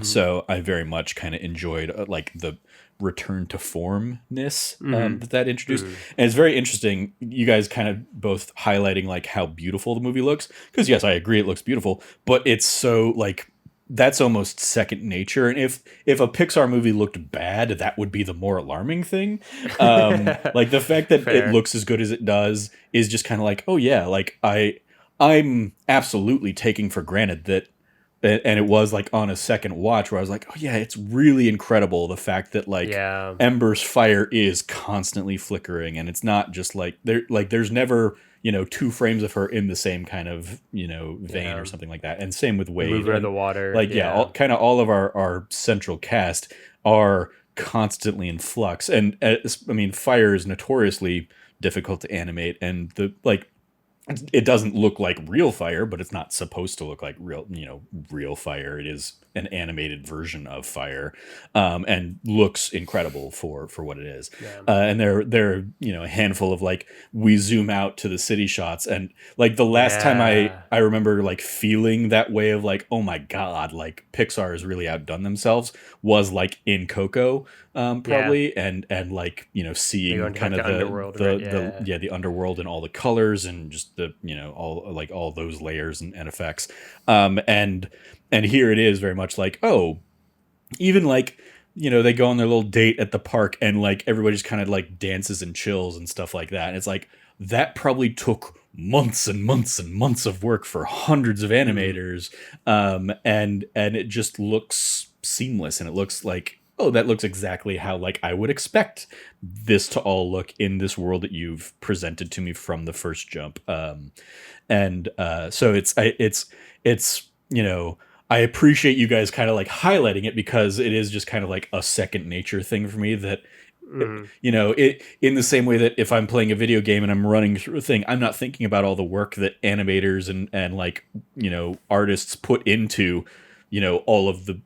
So I very much kind of enjoyed like the return to formness that introduced. And it's very interesting, you guys kind of both highlighting like how beautiful the movie looks, because yes, I agree it looks beautiful, but it's so like, that's almost second nature. And if a Pixar movie looked bad, that would be the more alarming thing. Like the fact that it looks as good as it does is just kind of like, like I'm absolutely taking for granted that, and it was like on a second watch where I was like, it's really incredible. The fact that like Ember's fire is constantly flickering, and it's not just like there's never, 2 frames of her in the same kind of, vein or something like that. And same with Wade. Moving in the water. Like, all of our central cast are constantly in flux. And fire is notoriously difficult to animate. And the, like, it doesn't look like real fire, but it's not supposed to look like real fire. It is an animated version of fire, and looks incredible for what it is. Yeah. And there a handful of like, we zoom out to the city shots, and like the last time I remember like feeling that way of like, oh my god, like Pixar has really outdone themselves, was like in Coco, probably, and like seeing kind of the underworld and all the colors and just the all those layers and effects, and here it is very much like, oh, even like they go on their little date at the park and like everybody just kind of like dances and chills and stuff like that, and it's like that probably took months and months and months of work for hundreds of animators, and it just looks seamless, and it looks like, oh, that looks exactly how like I would expect this to all look in this world that you've presented to me from the first jump. So it's I appreciate you guys kind of like highlighting it, because it is just kind of like a second nature thing for me that, it, in the same way that if I'm playing a video game and I'm running through a thing, I'm not thinking about all the work that animators and like, artists put into, all of the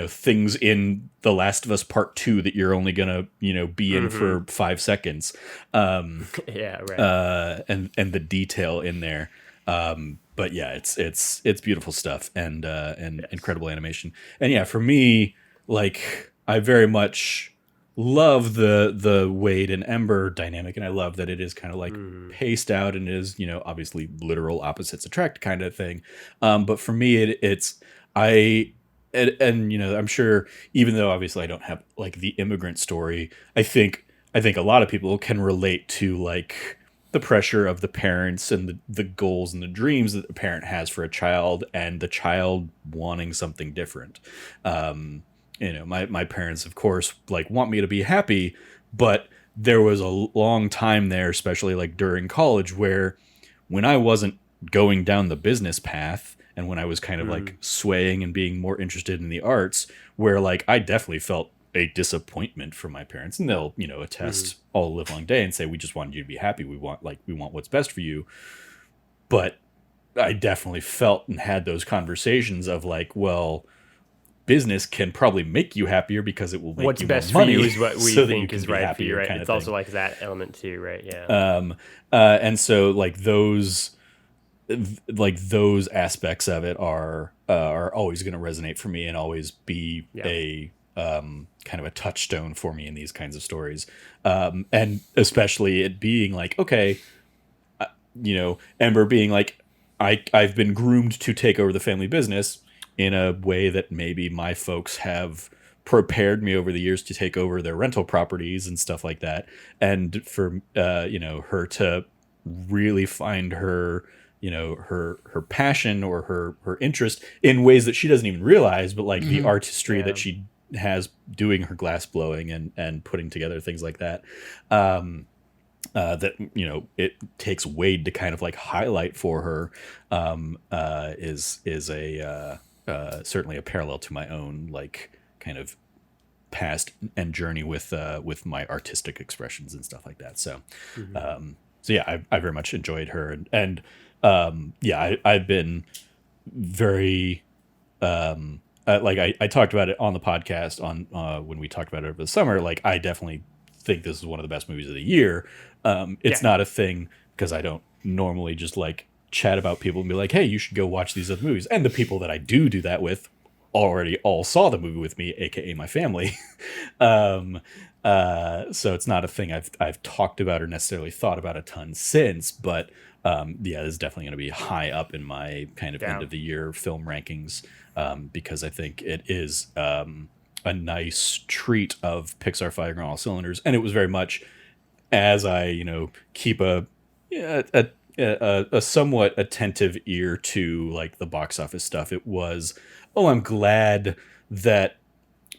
things in The Last of Us Part 2 that you're only gonna, be in for 5 seconds. Yeah, right. And the detail in there. But yeah, it's beautiful stuff, and yes, incredible animation. And yeah, for me, like, I very much love the Wade and Ember dynamic, and I love that it is kind of like paced out and is, obviously literal opposites attract kind of thing. But for me, I'm sure, even though obviously I don't have like the immigrant story, I think a lot of people can relate to like the pressure of the parents and the goals and the dreams that the parent has for a child, and the child wanting something different. My parents, of course, like want me to be happy, but there was a long time there, especially like during college, where when I wasn't going down the business path, and when I was kind of like swaying and being more interested in the arts, where like I definitely felt a disappointment from my parents, and they'll attest all live long day and say, we just wanted you to be happy, we want what's best for you. But I definitely felt and had those conversations of like, well, business can probably make you happier because it will make what's you best more money for you is what we so think is right for you, right? Kind it's of also thing. like that element too, right? Yeah. And so like those aspects of it are always going to resonate for me and always be a kind of a touchstone for me in these kinds of stories. And especially it being like, okay, Ember being like, I've been groomed to take over the family business in a way that maybe my folks have prepared me over the years to take over their rental properties and stuff like that. And for, her to really find her, her passion or her interest in ways that she doesn't even realize, but like the artistry that she has doing her glass blowing and putting together things like that, that it takes Wade to kind of like highlight for her, is a certainly a parallel to my own like kind of past and journey with my artistic expressions and stuff like that. So so yeah, I very much enjoyed her, and I've been very like I talked about it on the podcast on when we talked about it over the summer. Like I definitely think this is one of the best movies of the year. It's not a thing because I don't normally just like chat about people and be like, hey, you should go watch these other movies. And the people that I do that with already all saw the movie with me, aka my family. So it's not a thing I've talked about or necessarily thought about a ton since, but this is definitely going to be high up in my kind of end of the year film rankings, because I think it is a nice treat of Pixar firing on all cylinders. And it was very much as I keep a somewhat attentive ear to like the box office stuff. It was, I'm glad that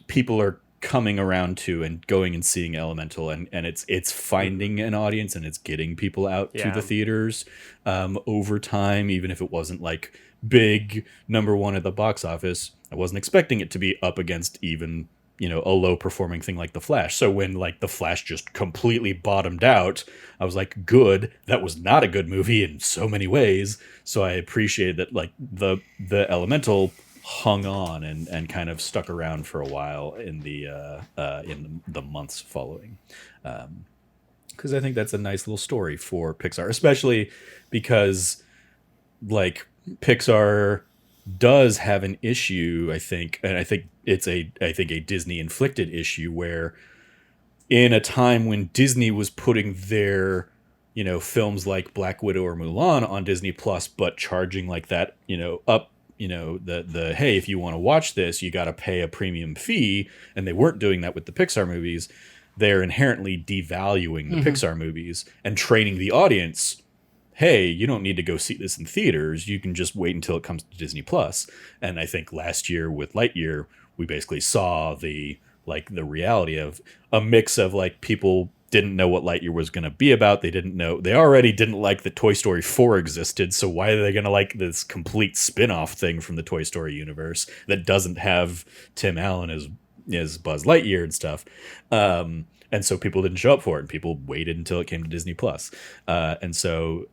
people are coming around to and going and seeing Elemental, and it's finding an audience and it's getting people out to the theaters over time, even if it wasn't like big number one at the box office. I wasn't expecting it to be up against even a low performing thing like The Flash. So when like The Flash just completely bottomed out, I was like, good, that was not a good movie in so many ways. So I appreciated that like the Elemental hung on and kind of stuck around for a while in the months following. Because I think that's a nice little story for Pixar, especially because like Pixar does have an issue, I think, and I think it's a Disney inflicted issue where in a time when Disney was putting their, films like Black Widow or Mulan on Disney Plus, but charging like that, up, the hey, if you want to watch this, you got to pay a premium fee, and they weren't doing that with the Pixar movies. They're inherently devaluing the Pixar movies and training the audience, hey, you don't need to go see this in theaters. You can just wait until it comes to Disney Plus. And I think last year with Lightyear, we basically saw the reality of a mix of like people didn't know what Lightyear was going to be about. They already didn't like that Toy Story 4 existed. So why are they going to like this complete spin-off thing from the Toy Story universe that doesn't have Tim Allen as Buzz Lightyear and stuff? And so people didn't show up for it, and people waited until it came to Disney Plus. And so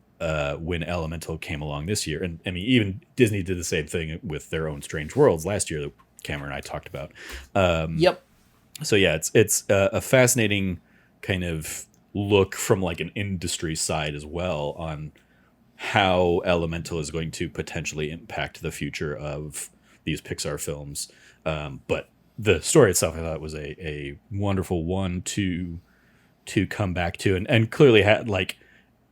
when Elemental came along this year, and I mean, even Disney did the same thing with their own Strange Worlds last year that Cameron and I talked about. Yep. So yeah, it's a fascinating kind of look from like an industry side as well on how Elemental is going to potentially impact the future of these Pixar films. But the story itself, I thought was a wonderful one to come back to, and clearly had like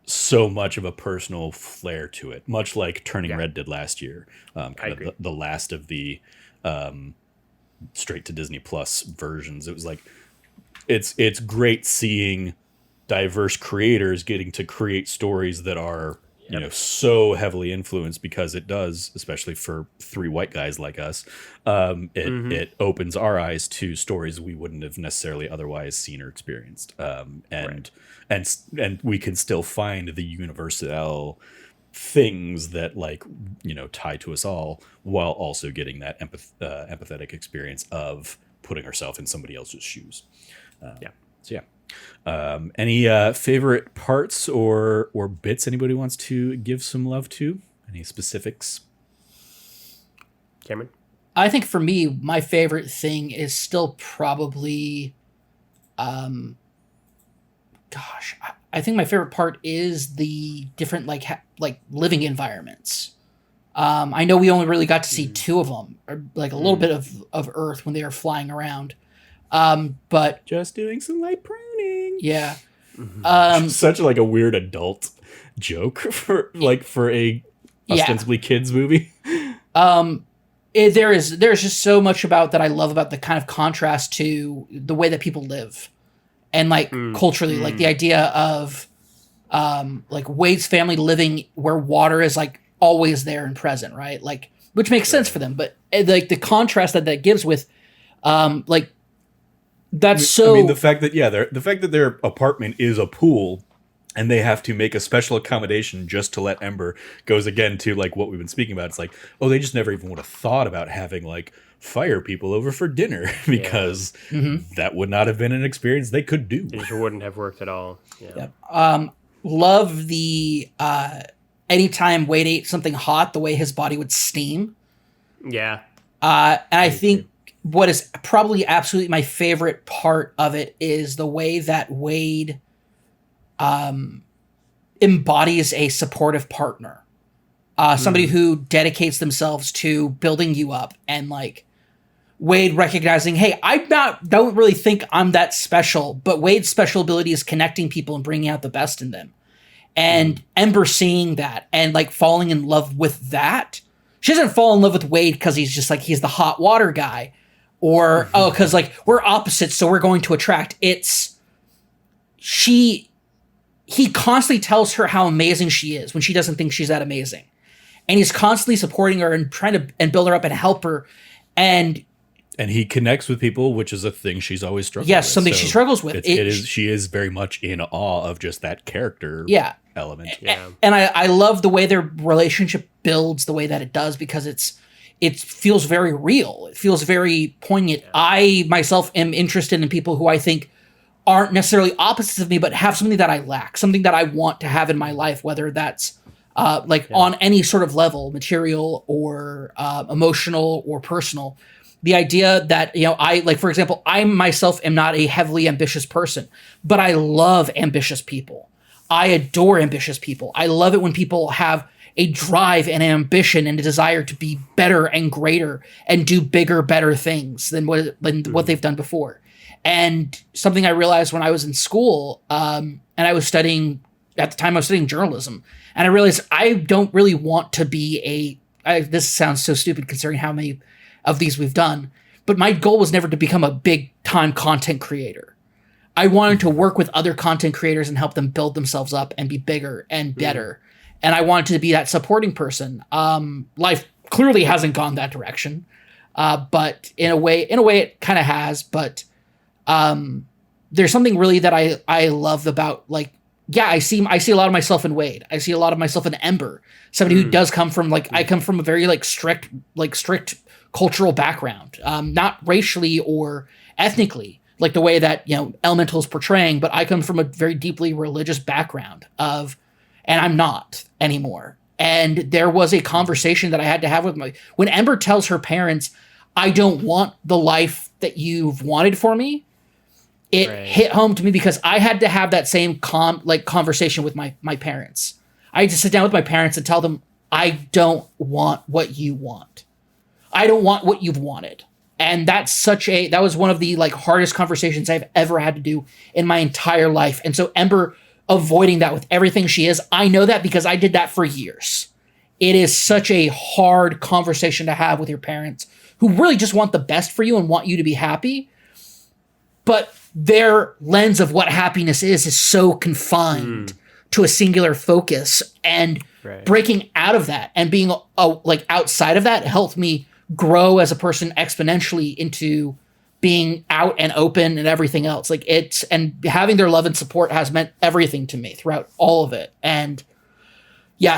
so much of a personal flair to it, much like Turning Red did last year. Kind of the last of the straight to Disney Plus versions. It was like it's great seeing diverse creators getting to create stories that are so heavily influenced, because it does, especially for three white guys like us, it opens our eyes to stories we wouldn't have necessarily otherwise seen or experienced, and we can still find the universal things that tie to us all, while also getting that empathetic experience of putting ourselves in somebody else's shoes. Any favorite parts or bits anybody wants to give some love to? Any specifics? Cameron? I think for me, my favorite thing is still probably, I think my favorite part is the different like living environments. I know we only really got to see two of them, or like a little bit of Earth when they were flying around. But just doing some light pruning. Yeah. Such like a weird adult joke for a ostensibly kids movie. There's just so much about that I love about the kind of contrast to the way that people live, and like culturally, like the idea of like Wade's family living where water is like always there and present, right? Like, which makes sense for them, but like the contrast that gives with like. That's so. I mean, the fact that their apartment is a pool, and they have to make a special accommodation just to let Ember, goes again to like what we've been speaking about. It's like, oh, they just never even would have thought about having like fire people over for dinner, because that would not have been an experience they could do. It wouldn't have worked at all. Yeah. Love the anytime Wade ate something hot, the way his body would steam. Yeah. And I think what is probably absolutely my favorite part of it is the way that Wade embodies a supportive partner. Somebody who dedicates themselves to building you up, and like Wade recognizing, hey, don't really think I'm that special, but Wade's special ability is connecting people and bringing out the best in them. And Ember seeing that and like falling in love with that. She doesn't fall in love with Wade because he's the hot water guy, or because like we're opposites, so we're going to attract. He constantly tells her how amazing she is when she doesn't think she's that amazing, and he's constantly supporting her and trying to build her up and help her, and he connects with people, which is a thing she's always struggled with. Yes, something she struggles with. She is very much in awe of just that character element. Yeah. And I love the way their relationship builds the way that it does, because it feels very real. It feels very poignant. Yeah. I myself am interested in people who I think aren't necessarily opposites of me, but have something that I lack, something that I want to have in my life, whether that's on any sort of level, material or emotional or personal. The idea that, I, like, for example, I myself am not a heavily ambitious person, but I love ambitious people. I adore ambitious people. I love it when people have a drive and an ambition and a desire to be better and greater and do bigger, better things than what they've done before. And something I realized when I was in school, and I was studying, at the time I was studying journalism, and I realized I don't really want to be this sounds so stupid considering how many of these we've done, but my goal was never to become a big time content creator. I wanted to work with other content creators and help them build themselves up and be bigger and better. And I wanted to be that supporting person. Life clearly hasn't gone that direction. But in a way it kind of has, but there's something really that I love about, like, I see a lot of myself in Wade. I see a lot of myself in Ember, somebody who does come from, like, I come from a very strict cultural background, not racially or ethnically, like the way that, Elemental is portraying, but I come from a very deeply religious background and I'm not anymore. And there was a conversation that I had to have with when Ember tells her parents, I don't want the life that you've wanted for me. It hit home to me because I had to have that same conversation with my parents. I had to sit down with my parents and tell them, I don't want what you want. I don't want what you've wanted. And that was one of the hardest conversations I've ever had to do in my entire life. And so Ember avoiding that with everything she is, I know that because I did that for years. It is such a hard conversation to have with your parents who really just want the best for you and want you to be happy. But their lens of what happiness is so confined to a singular focus, and breaking out of that and being outside of that helped me grow as a person exponentially into being out and open and everything else. And having their love and support has meant everything to me throughout all of it. And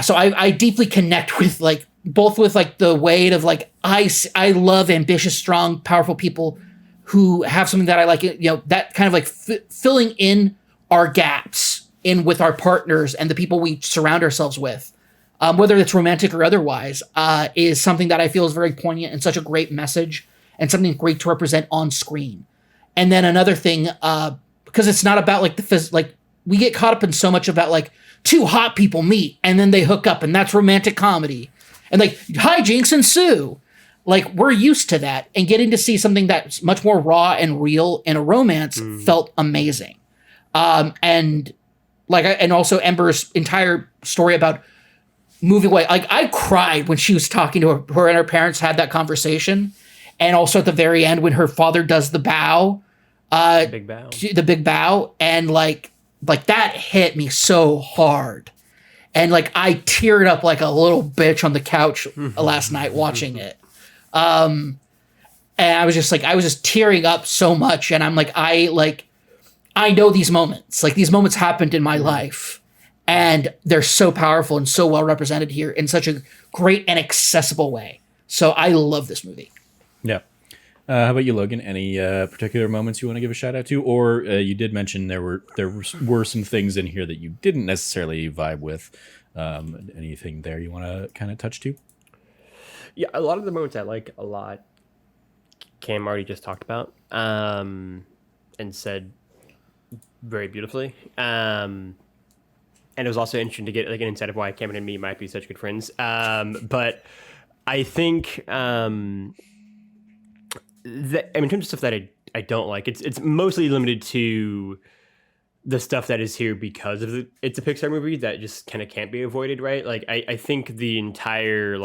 so I deeply connect with both with the weight of I love ambitious, strong, powerful people who have something that I like, that kind of filling in our gaps in with our partners and the people we surround ourselves with, whether it's romantic or otherwise, is something that I feel is very poignant and such a great message and something great to represent on screen. And then another thing, because it's not about we get caught up in so much about two hot people meet and then they hook up and that's romantic comedy and hijinks ensue. We're used to that, and getting to see something that's much more raw and real in a romance felt amazing. And also Ember's entire story about moving away. I cried when she was talking to her and her parents had that conversation. And also at the very end when her father does the bow, the big bow. And that hit me so hard. And I teared up like a little bitch on the couch last night watching it. And I was just tearing up so much. And I'm I know these moments, these moments happened in my life, and they're so powerful and so well represented here in such a great and accessible way. So I love this movie. Yeah. How about you, Logan? Any particular moments you want to give a shout out to? Or you did mention there were some things in here that you didn't necessarily vibe with. Anything there you want to kind of touch to? Yeah, a lot of the moments I like a lot, Cam already just talked about and said very beautifully. And it was also interesting to get an insight of why Cameron and me might be such good friends. But I think in terms of stuff that I don't like, it's mostly limited to the stuff that is here because of it's a Pixar movie that just kind of can't be avoided, right? I think the entire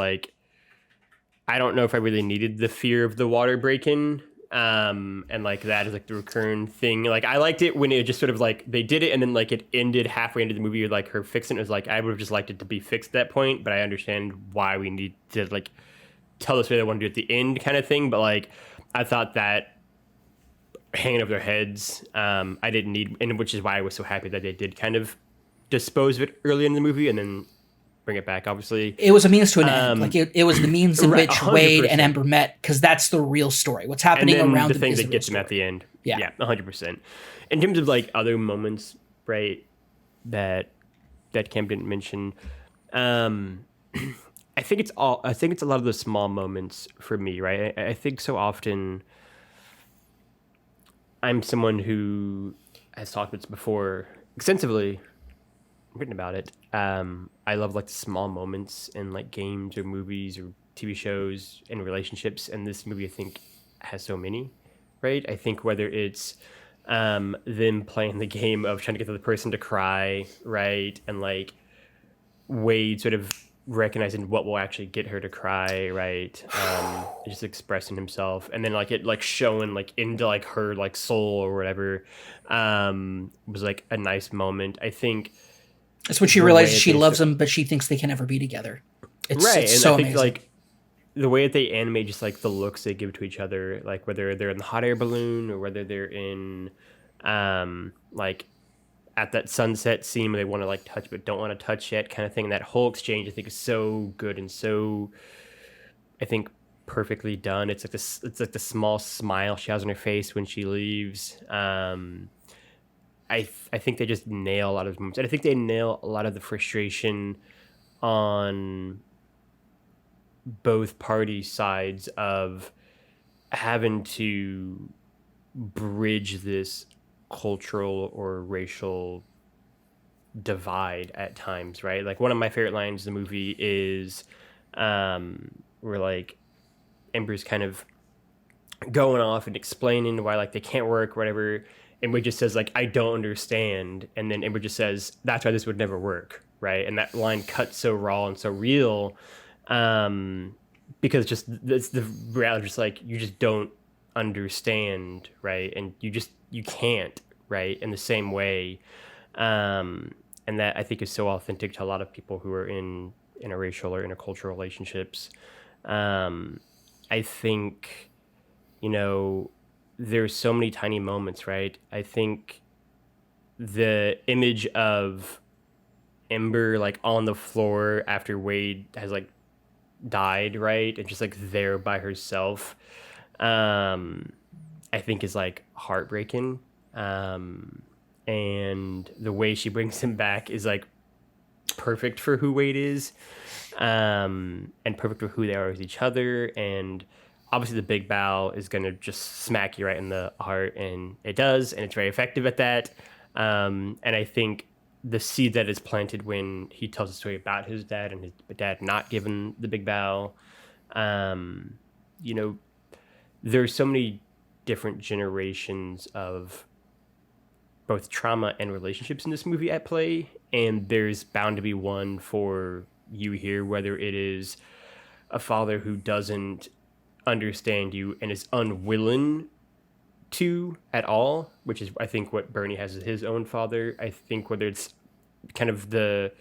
I don't know if I really needed the fear of the water breaking. And that is the recurring thing. I liked it when it just sort of they did it and then it ended halfway into the movie with her fixing it. It was I would have just liked it to be fixed at that point, but I understand why we need to tell us what they want to do at the end kind of thing. But I thought that hanging over their heads, I didn't need, and which is why I was so happy that they did kind of dispose of it early in the movie and then bring it back. Obviously, it was a means to an end. Like it was the means in which 100%. Wade and Ember met, because that's the real story. What's happening around the thing that gets him at the end. Yeah, 100%. In terms of like other moments, right, that Cam didn't mention, I think it's a lot of the small moments for me, right? I think so often I'm someone who has talked about this before extensively, written about it. I love like the small moments in like games or movies or TV shows and relationships, and this movie I think has so many, right? I think whether it's them playing the game of trying to get the other person to cry, right, and like Wade sort of recognizing what will actually get her to cry, right, just expressing himself, and then like it like showing like into like her like soul or whatever, was like a nice moment. I think it's when she realizes she loves him, but she thinks they can never be together. It's and so I think amazing. like the way that they animate just like the looks they give to each other, like whether they're in the hot air balloon or whether they're in like at that sunset scene where they want to like touch but don't want to touch yet kind of thing. And that whole exchange I think is so good and so, I think, perfectly done. It's like the small smile she has on her face when she leaves. I think they just nail a lot of moments, and I think they nail a lot of the frustration on both party sides of having to bridge this cultural or racial divide at times, right? Like one of my favorite lines in the movie is where like Ember's kind of going off and explaining why like they can't work, whatever, and Wade just says like, I don't understand, and then Ember just says, that's why this would never work, right? And that line cuts so raw and so real, because just it's the reality, just like you just don't understand, right? And you can't, right, in the same way, and that I think is so authentic to a lot of people who are in interracial or intercultural relationships. I think, you know, there's so many tiny moments, right? I think the image of Ember like on the floor after Wade has like died, right, and just like there by herself, I think is like heartbreaking, and the way she brings him back is like perfect for who Wade is, and perfect for who they are with each other. And obviously the big bow is going to just smack you right in the heart, and it does, and it's very effective at that. And I think the seed that is planted when he tells a story about his dad and his dad not given the big bow, you know, there's so many different generations of both trauma and relationships in this movie at play, and there's bound to be one for you here, whether it is a father who doesn't understand you and is unwilling to at all, which is I think what Bernie has as his own father. I think whether it's kind of the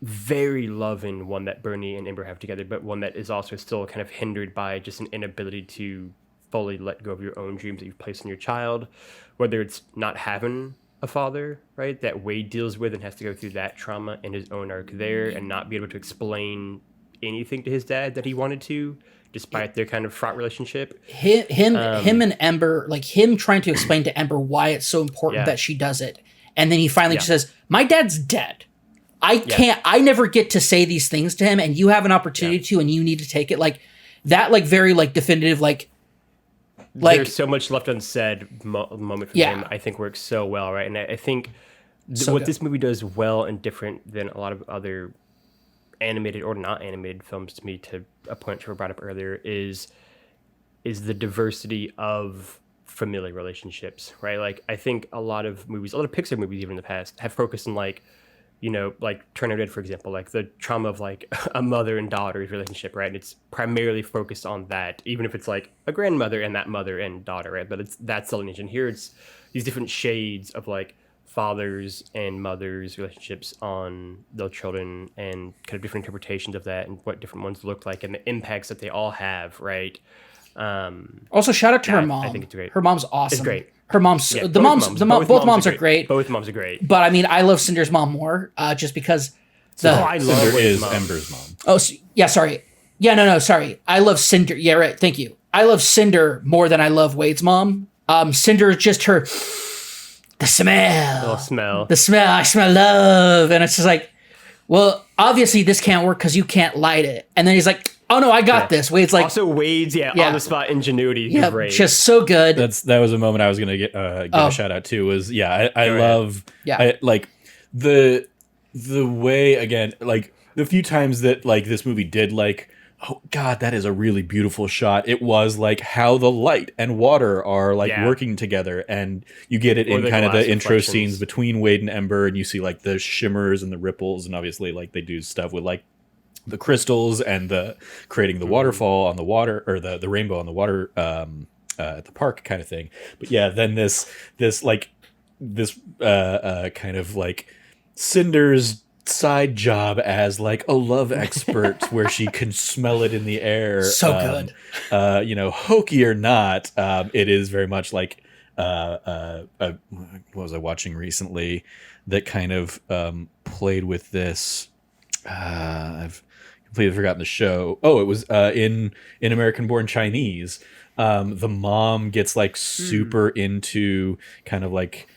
very loving one that Bernie and Ember have together, but one that is also still kind of hindered by just an inability to fully let go of your own dreams that you've placed on your child, whether it's not having a father, right, that Wade deals with and has to go through that trauma in his own arc there and not be able to explain anything to his dad that he wanted to, despite their kind of fraught relationship. Him and Ember, like him trying to explain to Ember why it's so important that she does it. And then he finally just says, my dad's dead. I never get to say these things to him, and you have an opportunity to, and you need to take it. Like that, like very like definitive, like there's so much left unsaid moment from him, I think works so well, right? And I think what this movie does well and different than a lot of other animated or not animated films, to me, to a point Trevor brought up earlier, is the diversity of familial relationships, right? Like I think a lot of Pixar movies even in the past have focused on like, you know, like Turner Red, for example, like the trauma of like a mother and daughter's relationship, right? And it's primarily focused on that, even if it's like a grandmother and that mother and daughter, right? But that's the lineage. And here it's these different shades of like fathers and mothers relationships on their children, and kind of different interpretations of that and what different ones look like and the impacts that they all have, right? Also, shout out to her mom. I think it's great. Her mom's awesome. It's great. Her mom's both moms are great. Both moms are great. But I mean, I love Cinder's mom more, just because I love Cinder is mom. Ember's mom. Oh, yeah, sorry. Yeah, no, sorry. I love Cinder. Yeah, right. Thank you. I love Cinder more than I love Wade's mom. Cinder is just her, the smell. The smell. I smell love. And it's just like, well, obviously this can't work because you can't light it. And then he's like, oh no, I got this. Wade's like, also Wade's on the spot ingenuity. Yeah, great. Just so good. That was a moment I was gonna give a shout out to. Was I love like the way, again, like the few times that like this movie did like, oh god, that is a really beautiful shot. It was like how the light and water are like working together, and you get it in kind of the intro scenes between Wade and Ember, and you see like the shimmers and the ripples, and obviously like they do stuff with like the crystals and the creating the waterfall on the water, or the rainbow on the water at the park kind of thing. But yeah, then this kind of like Cinder's side job as like a love expert where she can smell it in the air. So good. Hokey or not, it is very much like what was I watching recently that kind of played with this. I've completely forgotten the show. Oh, it was in American Born Chinese. The mom gets like super into kind of like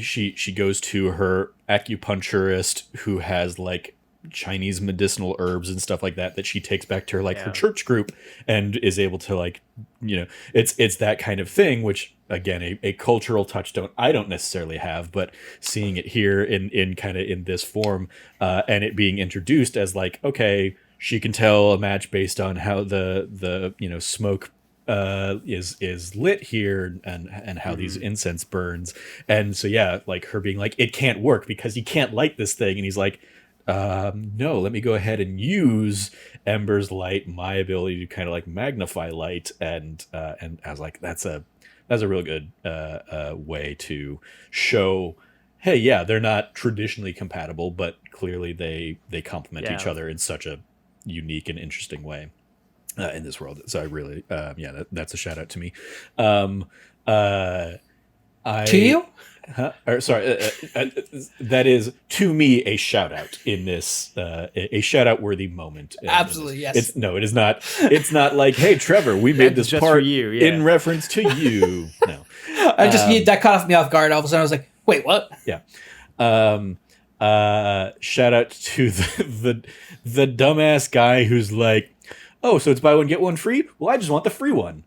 she goes to her acupuncturist who has like Chinese medicinal herbs and stuff like that she takes back to her her church group, and is able to like, it's that kind of thing, which again a cultural touchstone I don't necessarily have, but seeing it here in kind of in this form, and it being introduced as like, okay, she can tell a match based on how the smoke is lit here, and how these incense burns. And so like her being like, it can't work because you can't light this thing, and he's like, no, let me go ahead and use Ember's light, my ability to kind of like magnify light, and I was like, that's a real good way to show, hey, yeah, they're not traditionally compatible, but clearly they complement each other in such a unique and interesting way in this world. So I really, that's a shout out to me. To you? That is to me a shout out in this, a shout out worthy moment. Absolutely, yes. It is not. It's not like, hey, Trevor, we made this part for you, in reference to you. No, that caught me off guard. All of a sudden, I was like, wait, what? Yeah. Shout out to the dumbass guy who's like, oh, so it's buy one get one free? Well, I just want the free one.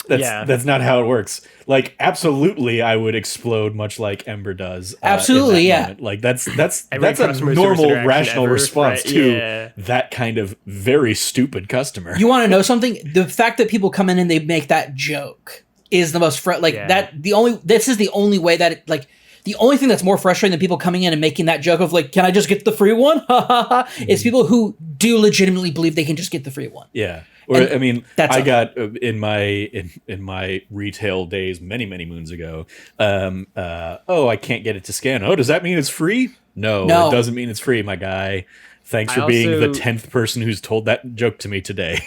That's not how it works. Like, absolutely, I would explode much like Ember does. Absolutely, yeah. Moment. Like that's a normal, rational response to that kind of very stupid customer. You want to know something? The fact that people come in and they make that joke is the most that. This is the only way that it, like, the only thing that's more frustrating than people coming in and making that joke of like, can I just get the free one? Is people who do legitimately believe they can just get the free one. Yeah. Or, I mean, I got in my retail days many moons ago. I can't get it to scan. Oh, does that mean it's free? No, it doesn't mean it's free, my guy. Thanks for being the 10th person who's told that joke to me today.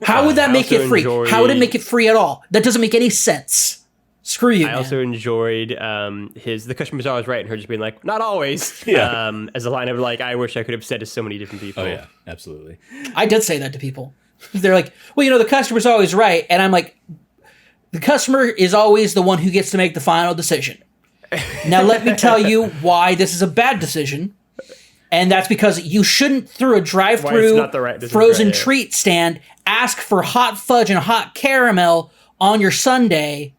How would that make it free? How would it make it free at all? That doesn't make any sense. Screw you. I also enjoyed the customer's always right, and her just being like, not always. As a line of like, I wish I could have said to so many different people. Oh yeah, absolutely. I did say that to people. They're like, well, the customer's always right. And I'm like, the customer is always the one who gets to make the final decision. Now, let me tell you why this is a bad decision. And that's because you shouldn't, through a drive-through frozen treat stand, ask for hot fudge and hot caramel on your sundae,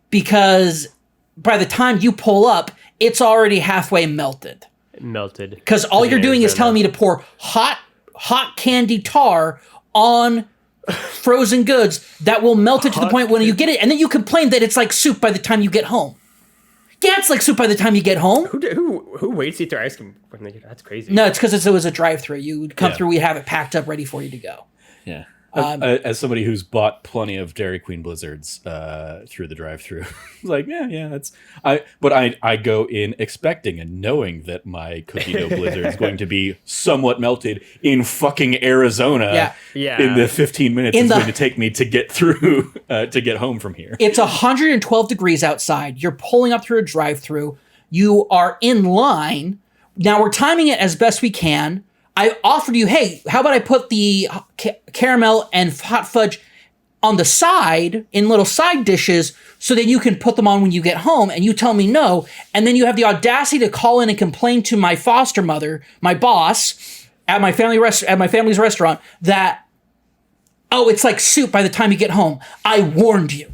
because by the time you pull up, it's already halfway melted. Because all you're doing is telling me to pour hot candy tar on frozen goods that will melt it to the point when you get it, and then you complain that it's like soup by the time you get home. Yeah, it's like soup by the time you get home. Who waits to eat their ice cream when they get? That's crazy. No, it's because it was a drive-through. You would come through, we'd have it packed up, ready for you to go. Yeah. As somebody who's bought plenty of Dairy Queen Blizzards through the drive-thru, like, that's I go in expecting and knowing that my cookie dough Blizzard is going to be somewhat melted in fucking Arizona. In the 15 minutes it's going to take me to get through to get home from here. It's 112 degrees outside. You're pulling up through a drive-thru. You are in line Now we're timing it as best we can. I offered you, hey, how about I put the caramel and hot fudge on the side in little side dishes so that you can put them on when you get home, and you tell me no, and then you have the audacity to call in and complain to my foster mother, my boss, at my family's restaurant that, oh, it's like soup by the time you get home. I warned you.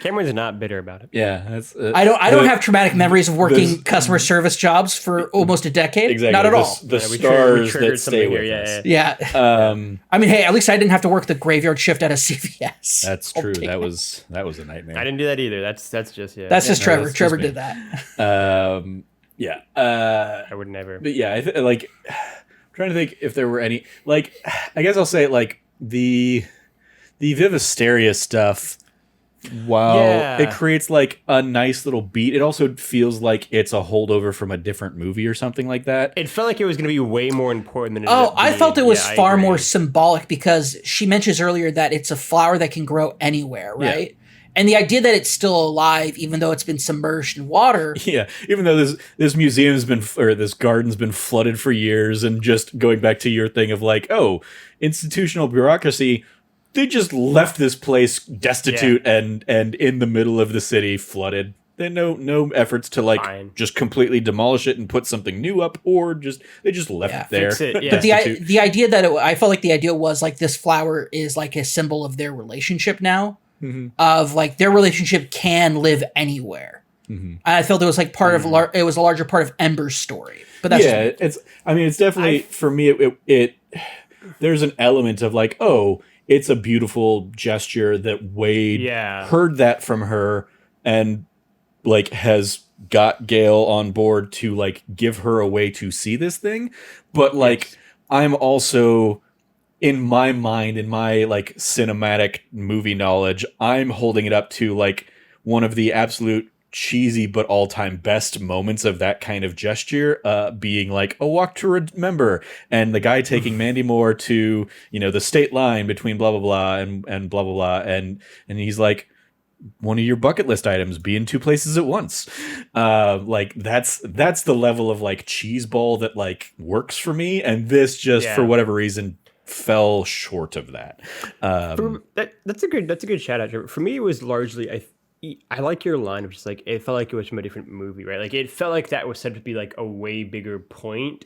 Cameron's not bitter about it. Yeah, that's. I don't have traumatic memories of working customer service jobs for almost a decade. Exactly. Not at all. The stars that stay with us. Yeah. I mean, hey, at least I didn't have to work the graveyard shift at a CVS. That's true. That was a nightmare. I didn't do that either. That's just That's just Trevor. Trevor did that. Yeah. I would never. But yeah, I'm trying to think if there were any, like, I guess I'll say, like, the Vivisteria stuff. While it creates like a nice little beat, it also feels like it's a holdover from a different movie or something like that. It felt like it was going to be way more important than it I felt it was far more symbolic because she mentions earlier that it's a flower that can grow anywhere, right? Yeah. And the idea that it's still alive, even though it's been submerged in water. Yeah, even though this museum's been, or this garden's been flooded for years, and just going back to your thing of like, oh, institutional bureaucracy. They just left this place destitute and in the middle of the city, flooded. There no efforts to just completely demolish it and put something new up, or they just left it there. Fix it, But the idea that I felt like the idea was like this flower is like a symbol of their relationship now, of like their relationship can live anywhere. And I felt it was like part of it was a larger part of Ember's story. But that's it's definitely for me. It there's an element of like, oh. It's a beautiful gesture that Wade heard that from her and like has got Gail on board to like give her a way to see this thing. But like I'm also in my mind, in my like cinematic movie knowledge, I'm holding it up to like one of the absolute cheesy but all-time best moments of that kind of gesture, being like a walk to remember, and the guy taking Mandy Moore to, you know, the state line between blah blah blah and blah blah blah, and he's like, one of your bucket list items, be in two places at once. Like that's the level of like cheese ball that like works for me, and this just for whatever reason fell short of that. That's a good shout out, Trevor. For me, it was largely I like your line of just like, it felt like it was from a different movie, right? Like it felt like that was set up to be like a way bigger point,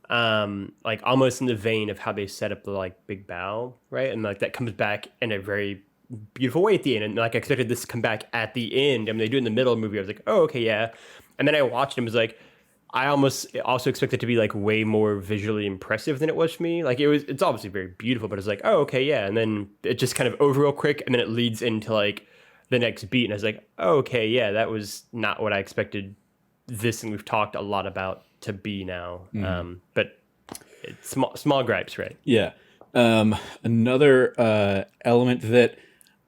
like almost in the vein of how they set up the like big bow, right? And like that comes back in a very beautiful way at the end. And like I expected this to come back at the end. I mean, they do it in the middle of the movie. I was like, oh, okay, yeah. And then I watched it and was like, I also expected it to be like way more visually impressive than it was for me. Like it's obviously very beautiful, but it's like, oh, okay, yeah. And then it just kind of over real quick, and then it leads into like the next beat, and I was like, oh, okay, yeah, that was not what I expected this thing we've talked a lot about to be now. But it's small gripes, right? Yeah. Another element that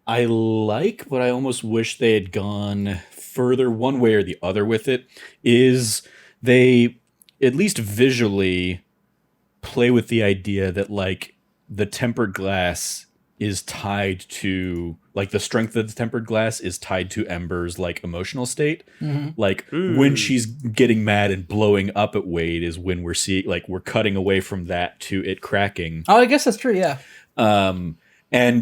I like, but I almost wish they had gone further one way or the other with it, is they, at least visually, play with the idea that like the tempered glass is tied to, like, the strength of the tempered glass is tied to Ember's like emotional state. Like when she's getting mad and blowing up at Wade is when we're seeing, like, we're cutting away from that to it cracking. Oh, I guess that's true. Yeah. And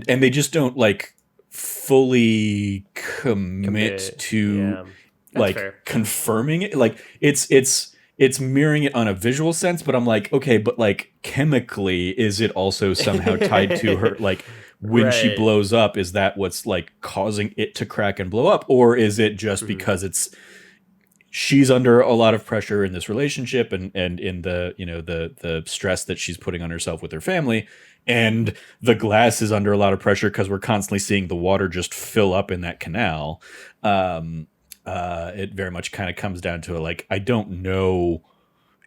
they just don't like fully commit to like confirming it. Like it's mirroring it on a visual sense, but I'm like, okay, but like chemically, is it also somehow tied to her? Like when she blows up, is that what's like causing it to crack and blow up? Or is it just because she's under a lot of pressure in this relationship and in the, you know, the stress that she's putting on herself with her family, and the glass is under a lot of pressure because we're constantly seeing the water just fill up in that canal. It very much kind of comes down to like, I don't know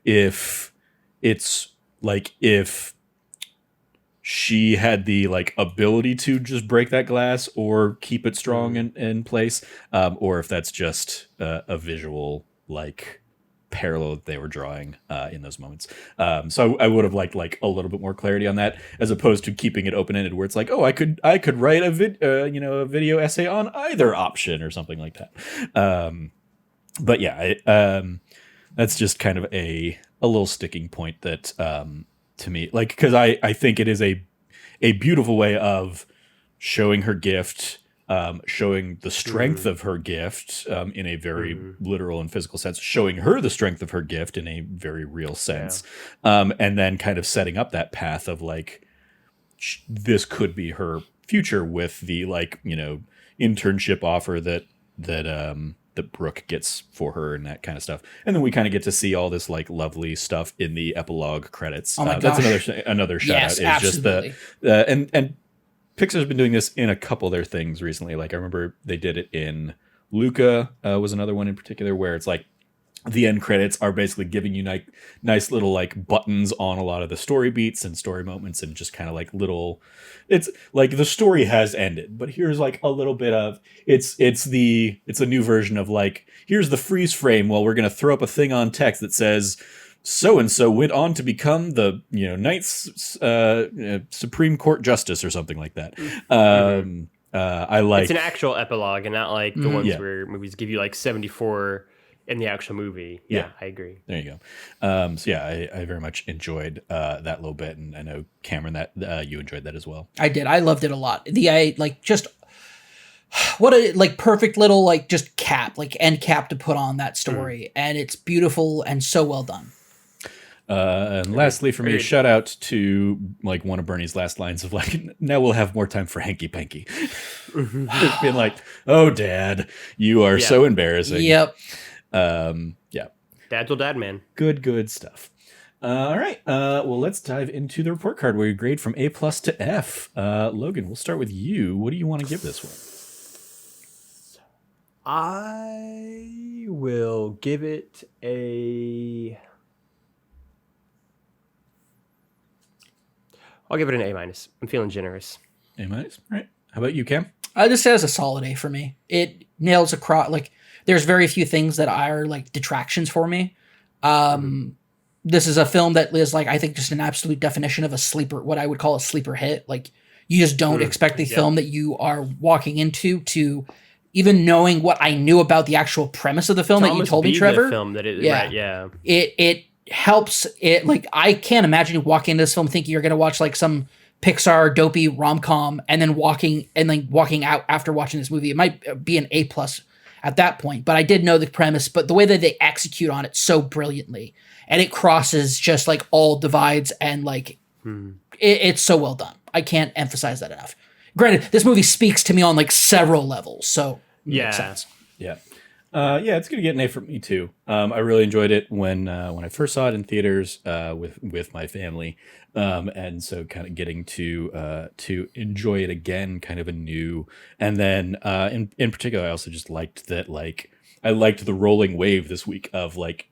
if it's like, if she had the like ability to just break that glass or keep it strong in place, or if that's just a visual like parallel that they were drawing in those moments. So I would have liked like a little bit more clarity on that, as opposed to keeping it open-ended where it's like, oh, I could write a video essay on either option or something like that. but yeah, that's just kind of a little sticking point that to me, like, because I think it is a beautiful way of showing her gift, showing the strength of her gift in a very literal and physical sense, showing her the strength of her gift in a very real sense, and then kind of setting up that path of like, this could be her future with the, like, you know, internship offer that Brooke gets for her and that kind of stuff. And then we kind of get to see all this like lovely stuff in the epilogue credits. Oh my gosh. That's another shout out is absolutely. just the and Pixar's been doing this in a couple of their things recently. Like I remember they did it in Luca, was another one in particular, where it's like the end credits are basically giving you nice little like buttons on a lot of the story beats and story moments, and just kind of like little, it's like the story has ended, but here's like a little bit of it's a new version of like, here's the freeze frame while we're going to throw up a thing on text that says so and so went on to become the, you know, Ninth Supreme Court Justice or something like that. I like, it's an actual epilogue and not like the ones where movies give you like 74 in the actual movie. Yeah, I agree. There you go. So yeah, I very much enjoyed that little bit, and I know Cameron that you enjoyed that as well. I did. I loved it a lot. I like just what a like perfect little like just cap, like end cap to put on that story, and it's beautiful and so well done. And lastly, for me, shout out to like one of Bernie's last lines of like, now we'll have more time for hanky panky. It's been like, oh, Dad, you are so embarrassing. Yep. Yeah. Dad's will dad, man. Good stuff. All right. Well, let's dive into the report card where you grade from A+ to F. Logan, we'll start with you. What do you want to give this one? I will give it a... I'll give it an A-. I'm feeling generous. A-. All right. How about you, Cam? This has a solid A for me. It nails across, like, there's very few things that are like detractions for me. This is a film that is like, I think, just an absolute definition of a sleeper, what I would call a sleeper hit. Like, you just don't expect the film that you are walking into to, even knowing what I knew about the actual premise of the film that you told me, Trevor. Film that it, yeah, right, yeah. It helps. It, like, I can't imagine you walking into this film thinking you're going to watch like some Pixar dopey rom-com and then walking out after watching this movie. It might be an A+ at that point, but I did know the premise, but the way that they execute on it so brilliantly, and it crosses just like all divides, and like it's so well done. I can't emphasize that enough. Granted, this movie speaks to me on like several levels, so makes sense. Yeah. It's gonna get an A from me too. I really enjoyed it when I first saw it in theaters with my family, and so kind of getting to enjoy it again, kind of anew. And then in particular, I also just liked that, like, I liked the rolling wave this week of like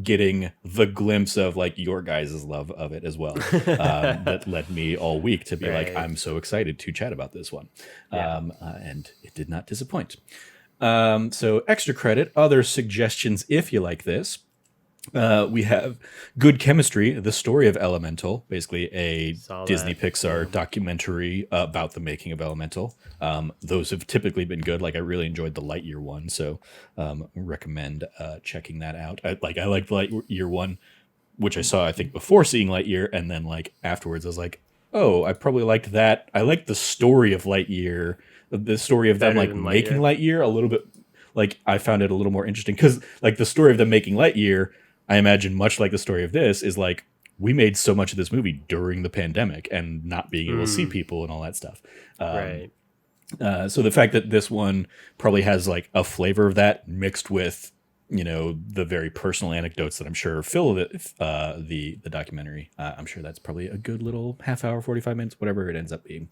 getting the glimpse of like your guys' love of it as well. That led me all week to be like, I'm so excited to chat about this one, and it did not disappoint. So extra credit, other suggestions if you like this. We have Good Chemistry, the story of Elemental, basically a Disney Pixar documentary about the making of Elemental. Those have typically been good. Like, I really enjoyed the Lightyear one, so recommend checking that out. I liked the Lightyear one, which I saw, I think, before seeing Lightyear, and then like afterwards I was like, oh, I probably liked that. I liked the story of Lightyear, the story of them like making Lightyear a little bit. Like, I found it a little more interesting because like the story of them making Lightyear, I imagine much like the story of this, is like, we made so much of this movie during the pandemic and not being able to see people and all that stuff. Right. So the fact that this one probably has like a flavor of that mixed with, you know, the very personal anecdotes that I'm sure fill the documentary. I'm sure that's probably a good little half hour, 45 minutes, whatever it ends up being.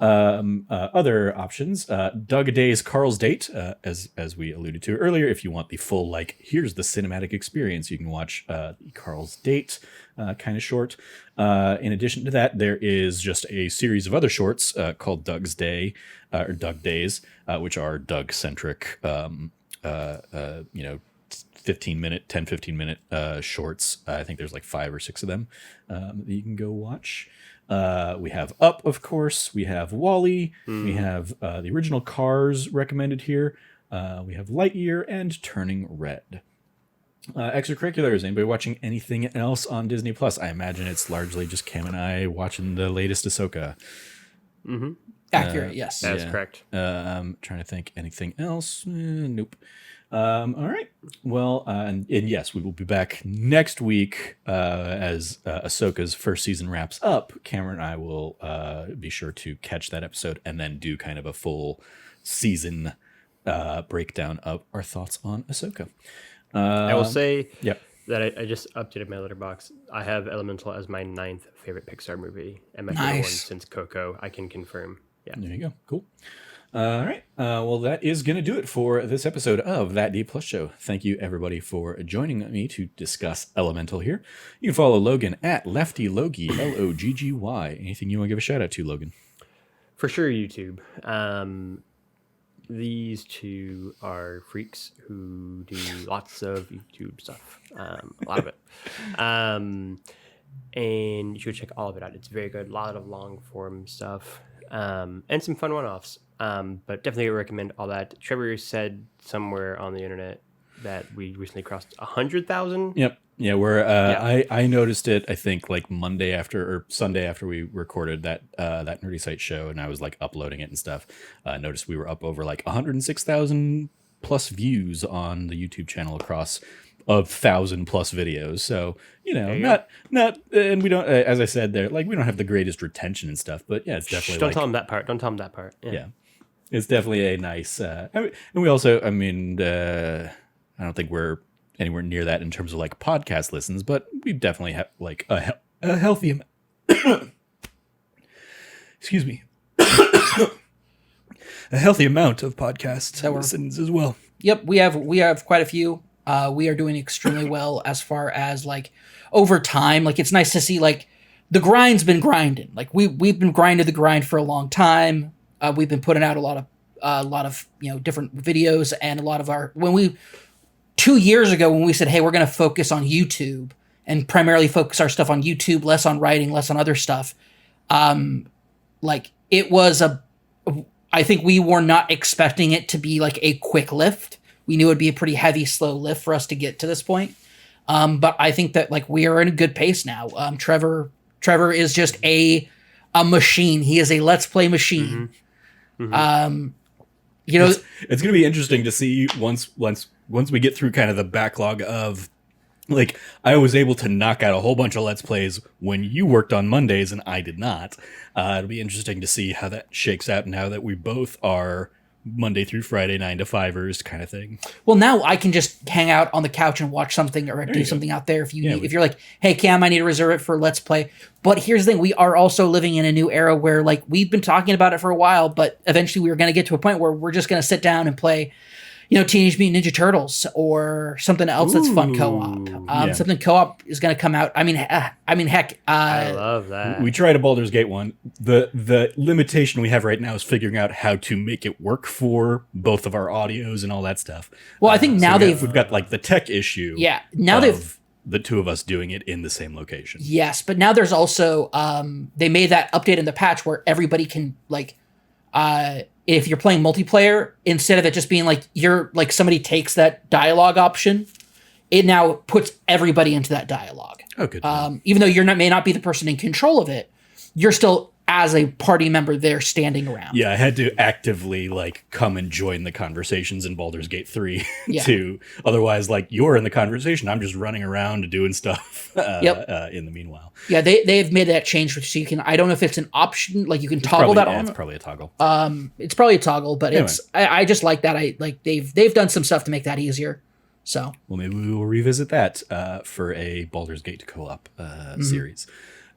Other options, Doug Day's Carl's Date, as we alluded to earlier. If you want the full, like, here's the cinematic experience, you can watch the Carl's Date kind of short. In addition to that, there is just a series of other shorts called Doug's Day, or Doug Days, which are Doug-centric, 15 minute shorts. I think there's like 5 or 6 of them that you can go watch. We have Up, of course. We have Wall-E. We have the original Cars recommended here. We have Lightyear and Turning Red. Extracurriculars. Anybody watching anything else on Disney Plus? I imagine it's largely just Cam and I watching the latest Ahsoka. Mm-hmm. Accurate, yes. That's correct. Trying to think anything else. Nope. All right. Well, and yes, we will be back next week as Ahsoka's first season wraps up. Cameron and I will be sure to catch that episode and then do kind of a full season breakdown of our thoughts on Ahsoka. I will say Yep. that I just updated my letterbox. I have Elemental as my 9th favorite Pixar movie, and my favorite one since Coco. I can confirm. Yeah. There you go. Cool. All right. Well, that is going to do it for this episode of That D Plus Show. Thank you, everybody, for joining me to discuss Elemental here. You can follow Logan at Lefty Logie, Loggy. Anything you want to give a shout out to, Logan? For sure, YouTube. These two are freaks who do lots of YouTube stuff, a lot of it. And you should check all of it out. It's very good. A lot of long form stuff, and some fun one-offs. But definitely recommend all that. Trevor said somewhere on the internet that we recently crossed 100,000. Yep. Yeah, I noticed it, I think, like Monday after or Sunday after we recorded that Nerdy Site show, and I was like uploading it and stuff. I noticed we were up over like 106,000 plus views on the YouTube channel across 1,000 plus videos. So, not, and we don't, as I said there, like we don't have the greatest retention and stuff, but yeah, it's definitely Don't tell them that part. Don't tell them that part. Yeah. It's definitely a nice, and we also, I don't think we're anywhere near that in terms of like podcast listens, but we definitely have like a healthy amount. Excuse me. A healthy amount of podcast listens as well. Yep, we have quite a few. We are doing extremely well as far as like over time. Like it's nice to see like the grind's been grinding. Like we've been grinding the grind for a long time. We've been putting out a lot of different videos, and a lot of our 2 years ago when we said, hey, we're going to focus on YouTube and primarily focus our stuff on YouTube, less on writing, less on other stuff. Like it was I think we were not expecting it to be like a quick lift. We knew it'd be a pretty heavy, slow lift for us to get to this point. But I think that like we are in a good pace now. Trevor is just a machine. He is a Let's Play machine. Mm-hmm. It's going to be interesting to see once we get through kind of the backlog of like, I was able to knock out a whole bunch of Let's Plays when you worked on Mondays and I did not. It'll be interesting to see how that shakes out now that we both are Monday through Friday 9 to 5ers kind of thing. Well, now I can just hang out on the couch and watch something or do something out there. If you're like, hey Cam, I need to reserve it for Let's Play. But here's the thing: we are also living in a new era where like we've been talking about it for a while, but eventually we are going to get to a point where we're just going to sit down and play, Teenage Mutant Ninja Turtles or something else that's fun co-op. Something co-op is going to come out. I mean, heck. I love that. We tried a Baldur's Gate one. The limitation we have right now is figuring out how to make it work for both of our audios and all that stuff. Well, I think now we've got like the tech issue. Yeah. Now they've the two of us doing it in the same location. Yes, but now there's also they made that update in the patch where everybody can like if you're playing multiplayer, instead of it just being like you're like somebody takes that dialogue option, it now puts everybody into that dialogue. Oh, good. Even though may not be the person in control of it, you're still as a party member there standing around. Yeah, I had to actively like come and join the conversations in Baldur's Gate 3 to otherwise like you're in the conversation, I'm just running around doing stuff in the meanwhile. Yeah, they've made that change so you can, I don't know if it's an option, like you can toggle that on. It's probably a toggle. It's probably a toggle, but anyway. I just like that. I like they've done some stuff to make that easier. So well, maybe we will revisit that for a Baldur's Gate co-op series.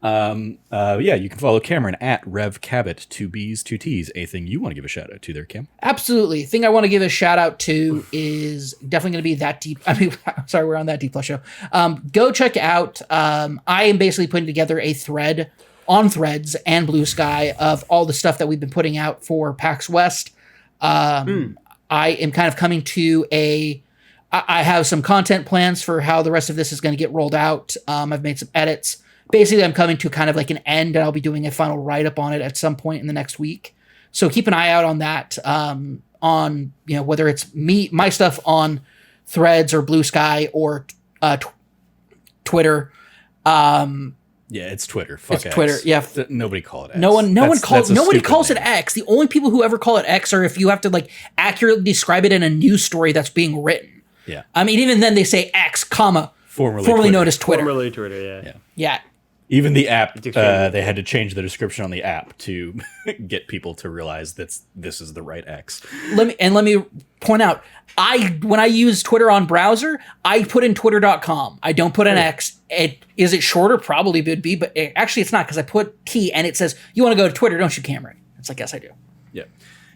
You can follow Cameron at Rev Cabot, 2 B's, 2 T's. Anything you want to give a shout out to there, Cam? Absolutely. The thing I want to give a shout out to is definitely going to be That Deep. Sorry, we're on That Deep Plus show. Go check out. I am basically putting together a thread on Threads and Blue Sky of all the stuff that we've been putting out for PAX West. I am kind of coming to I have some content plans for how the rest of this is going to get rolled out. I've made some edits. Basically, I'm coming to kind of like an end, and I'll be doing a final write-up on it at some point in the next week. So keep an eye out on that. on, whether it's my stuff on Threads or Blue Sky or Twitter. Yeah, it's Twitter. Fuck it's X. Twitter. Yeah, nobody call it X. Nobody calls it X. The only people who ever call it X are if you have to like accurately describe it in a news story that's being written. Yeah. I mean, even then they say X, comma, formerly known as Twitter. Formerly Twitter. Yeah. Yeah. Even the app, they had to change the description on the app to get people to realize that this is the right X. Let me point out, when I use Twitter on browser, I put in twitter.com. I don't put an X. Is it shorter? Probably would be, but actually it's not, because I put T and it says, you want to go to Twitter, don't you, Cameron? It's like, yes, I do. Yeah.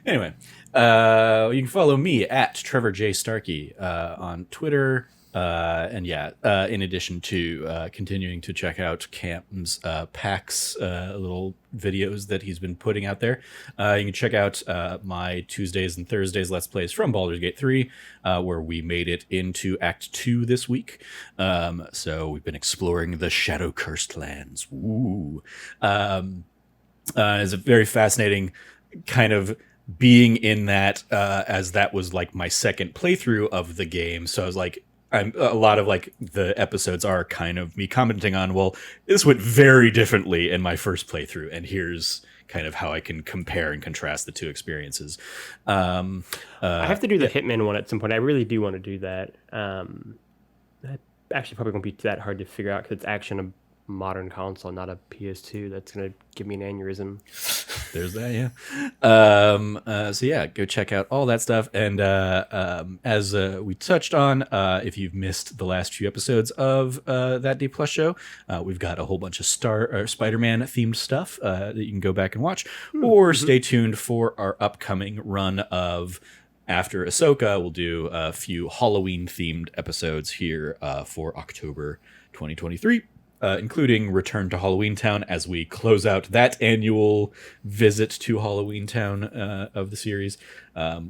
Anyway, you can follow me at Trevor J. Starkey on Twitter. In addition to continuing to check out Cam's PAX little videos that he's been putting out there, you can check out my Tuesdays and Thursdays Let's Plays from Baldur's Gate 3, where we made it into Act 2 this week. So we've been exploring the Shadow-Cursed lands. Ooh. It's a very fascinating kind of being in that, as that was like my second playthrough of the game. So I was like, a lot of like the episodes are kind of me commenting on, well, this went very differently in my first playthrough, and here's kind of how I can compare and contrast the two experiences. I have to do the Hitman one at some point. I really do want to do that. That actually probably won't be that hard to figure out because it's actually on a modern console, not a PS2. That's going to give me an aneurysm. There's that, yeah. So yeah, go check out all that stuff. And as we touched on, if you've missed the last few episodes of that D Plus show, we've got a whole bunch of Spider-Man themed stuff that you can go back and watch, or stay tuned for our upcoming run of. After Ahsoka, we'll do a few Halloween themed episodes here for October 2023. Including Return to Halloween Town as we close out that annual visit to Halloween Town of the series,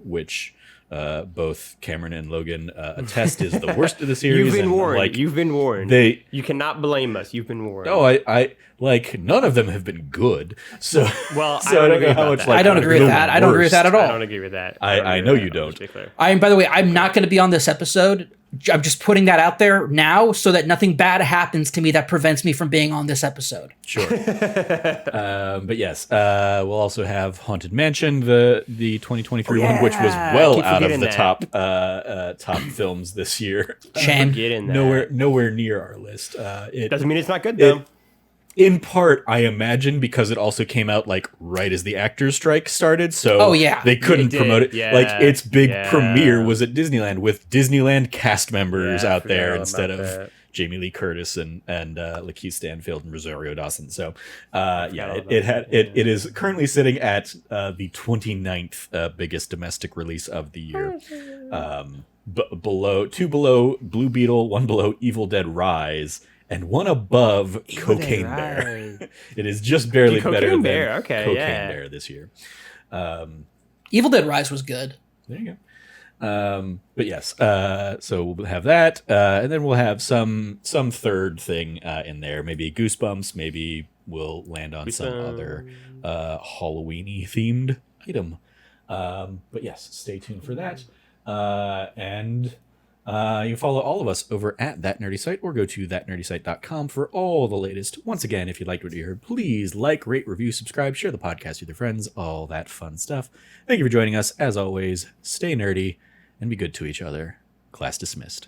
which both Cameron and Logan attest is the worst of the series. You've been warned. You've been warned. You cannot blame us. You've been warned. No, I like none of them have been good. So well, so I don't know how much. I don't agree with that. I don't agree with that at all. I don't agree with that. I know you don't. By the way, I'm not going to be on this episode. I'm just putting that out there now so that nothing bad happens to me that prevents me from being on this episode. Sure. But yes, we'll also have Haunted Mansion, the 2023 one, which was well out of the top films this year. Shame. Nowhere near our list. It doesn't mean it's not good though. In part, I imagine, because it also came out like right as the actors' strike started, so they couldn't promote it. Yeah. Like its big premiere was at Disneyland with Disneyland cast members out there instead of Jamie Lee Curtis and Lakeith Stanfield and Rosario Dawson. So it is currently sitting at the 29th biggest domestic release of the year. Two below Blue Beetle, one below Evil Dead Rise, and one above Cocaine Bear. It is just barely better than Cocaine Bear this year. Evil Dead Rise was good. There you go. But yes, so we'll have that, and then we'll have some third thing in there. Maybe Goosebumps. Maybe we'll land on some other Halloween-y themed item. But yes, stay tuned for that. And you can follow all of us over at That Nerdy Site, or go to thatnerdysite.com for all the latest. Once again, if you liked what you heard, please like, rate, review, subscribe, share the podcast with your friends, all that fun stuff. Thank you for joining us. As always, stay nerdy and be good to each other. Class dismissed.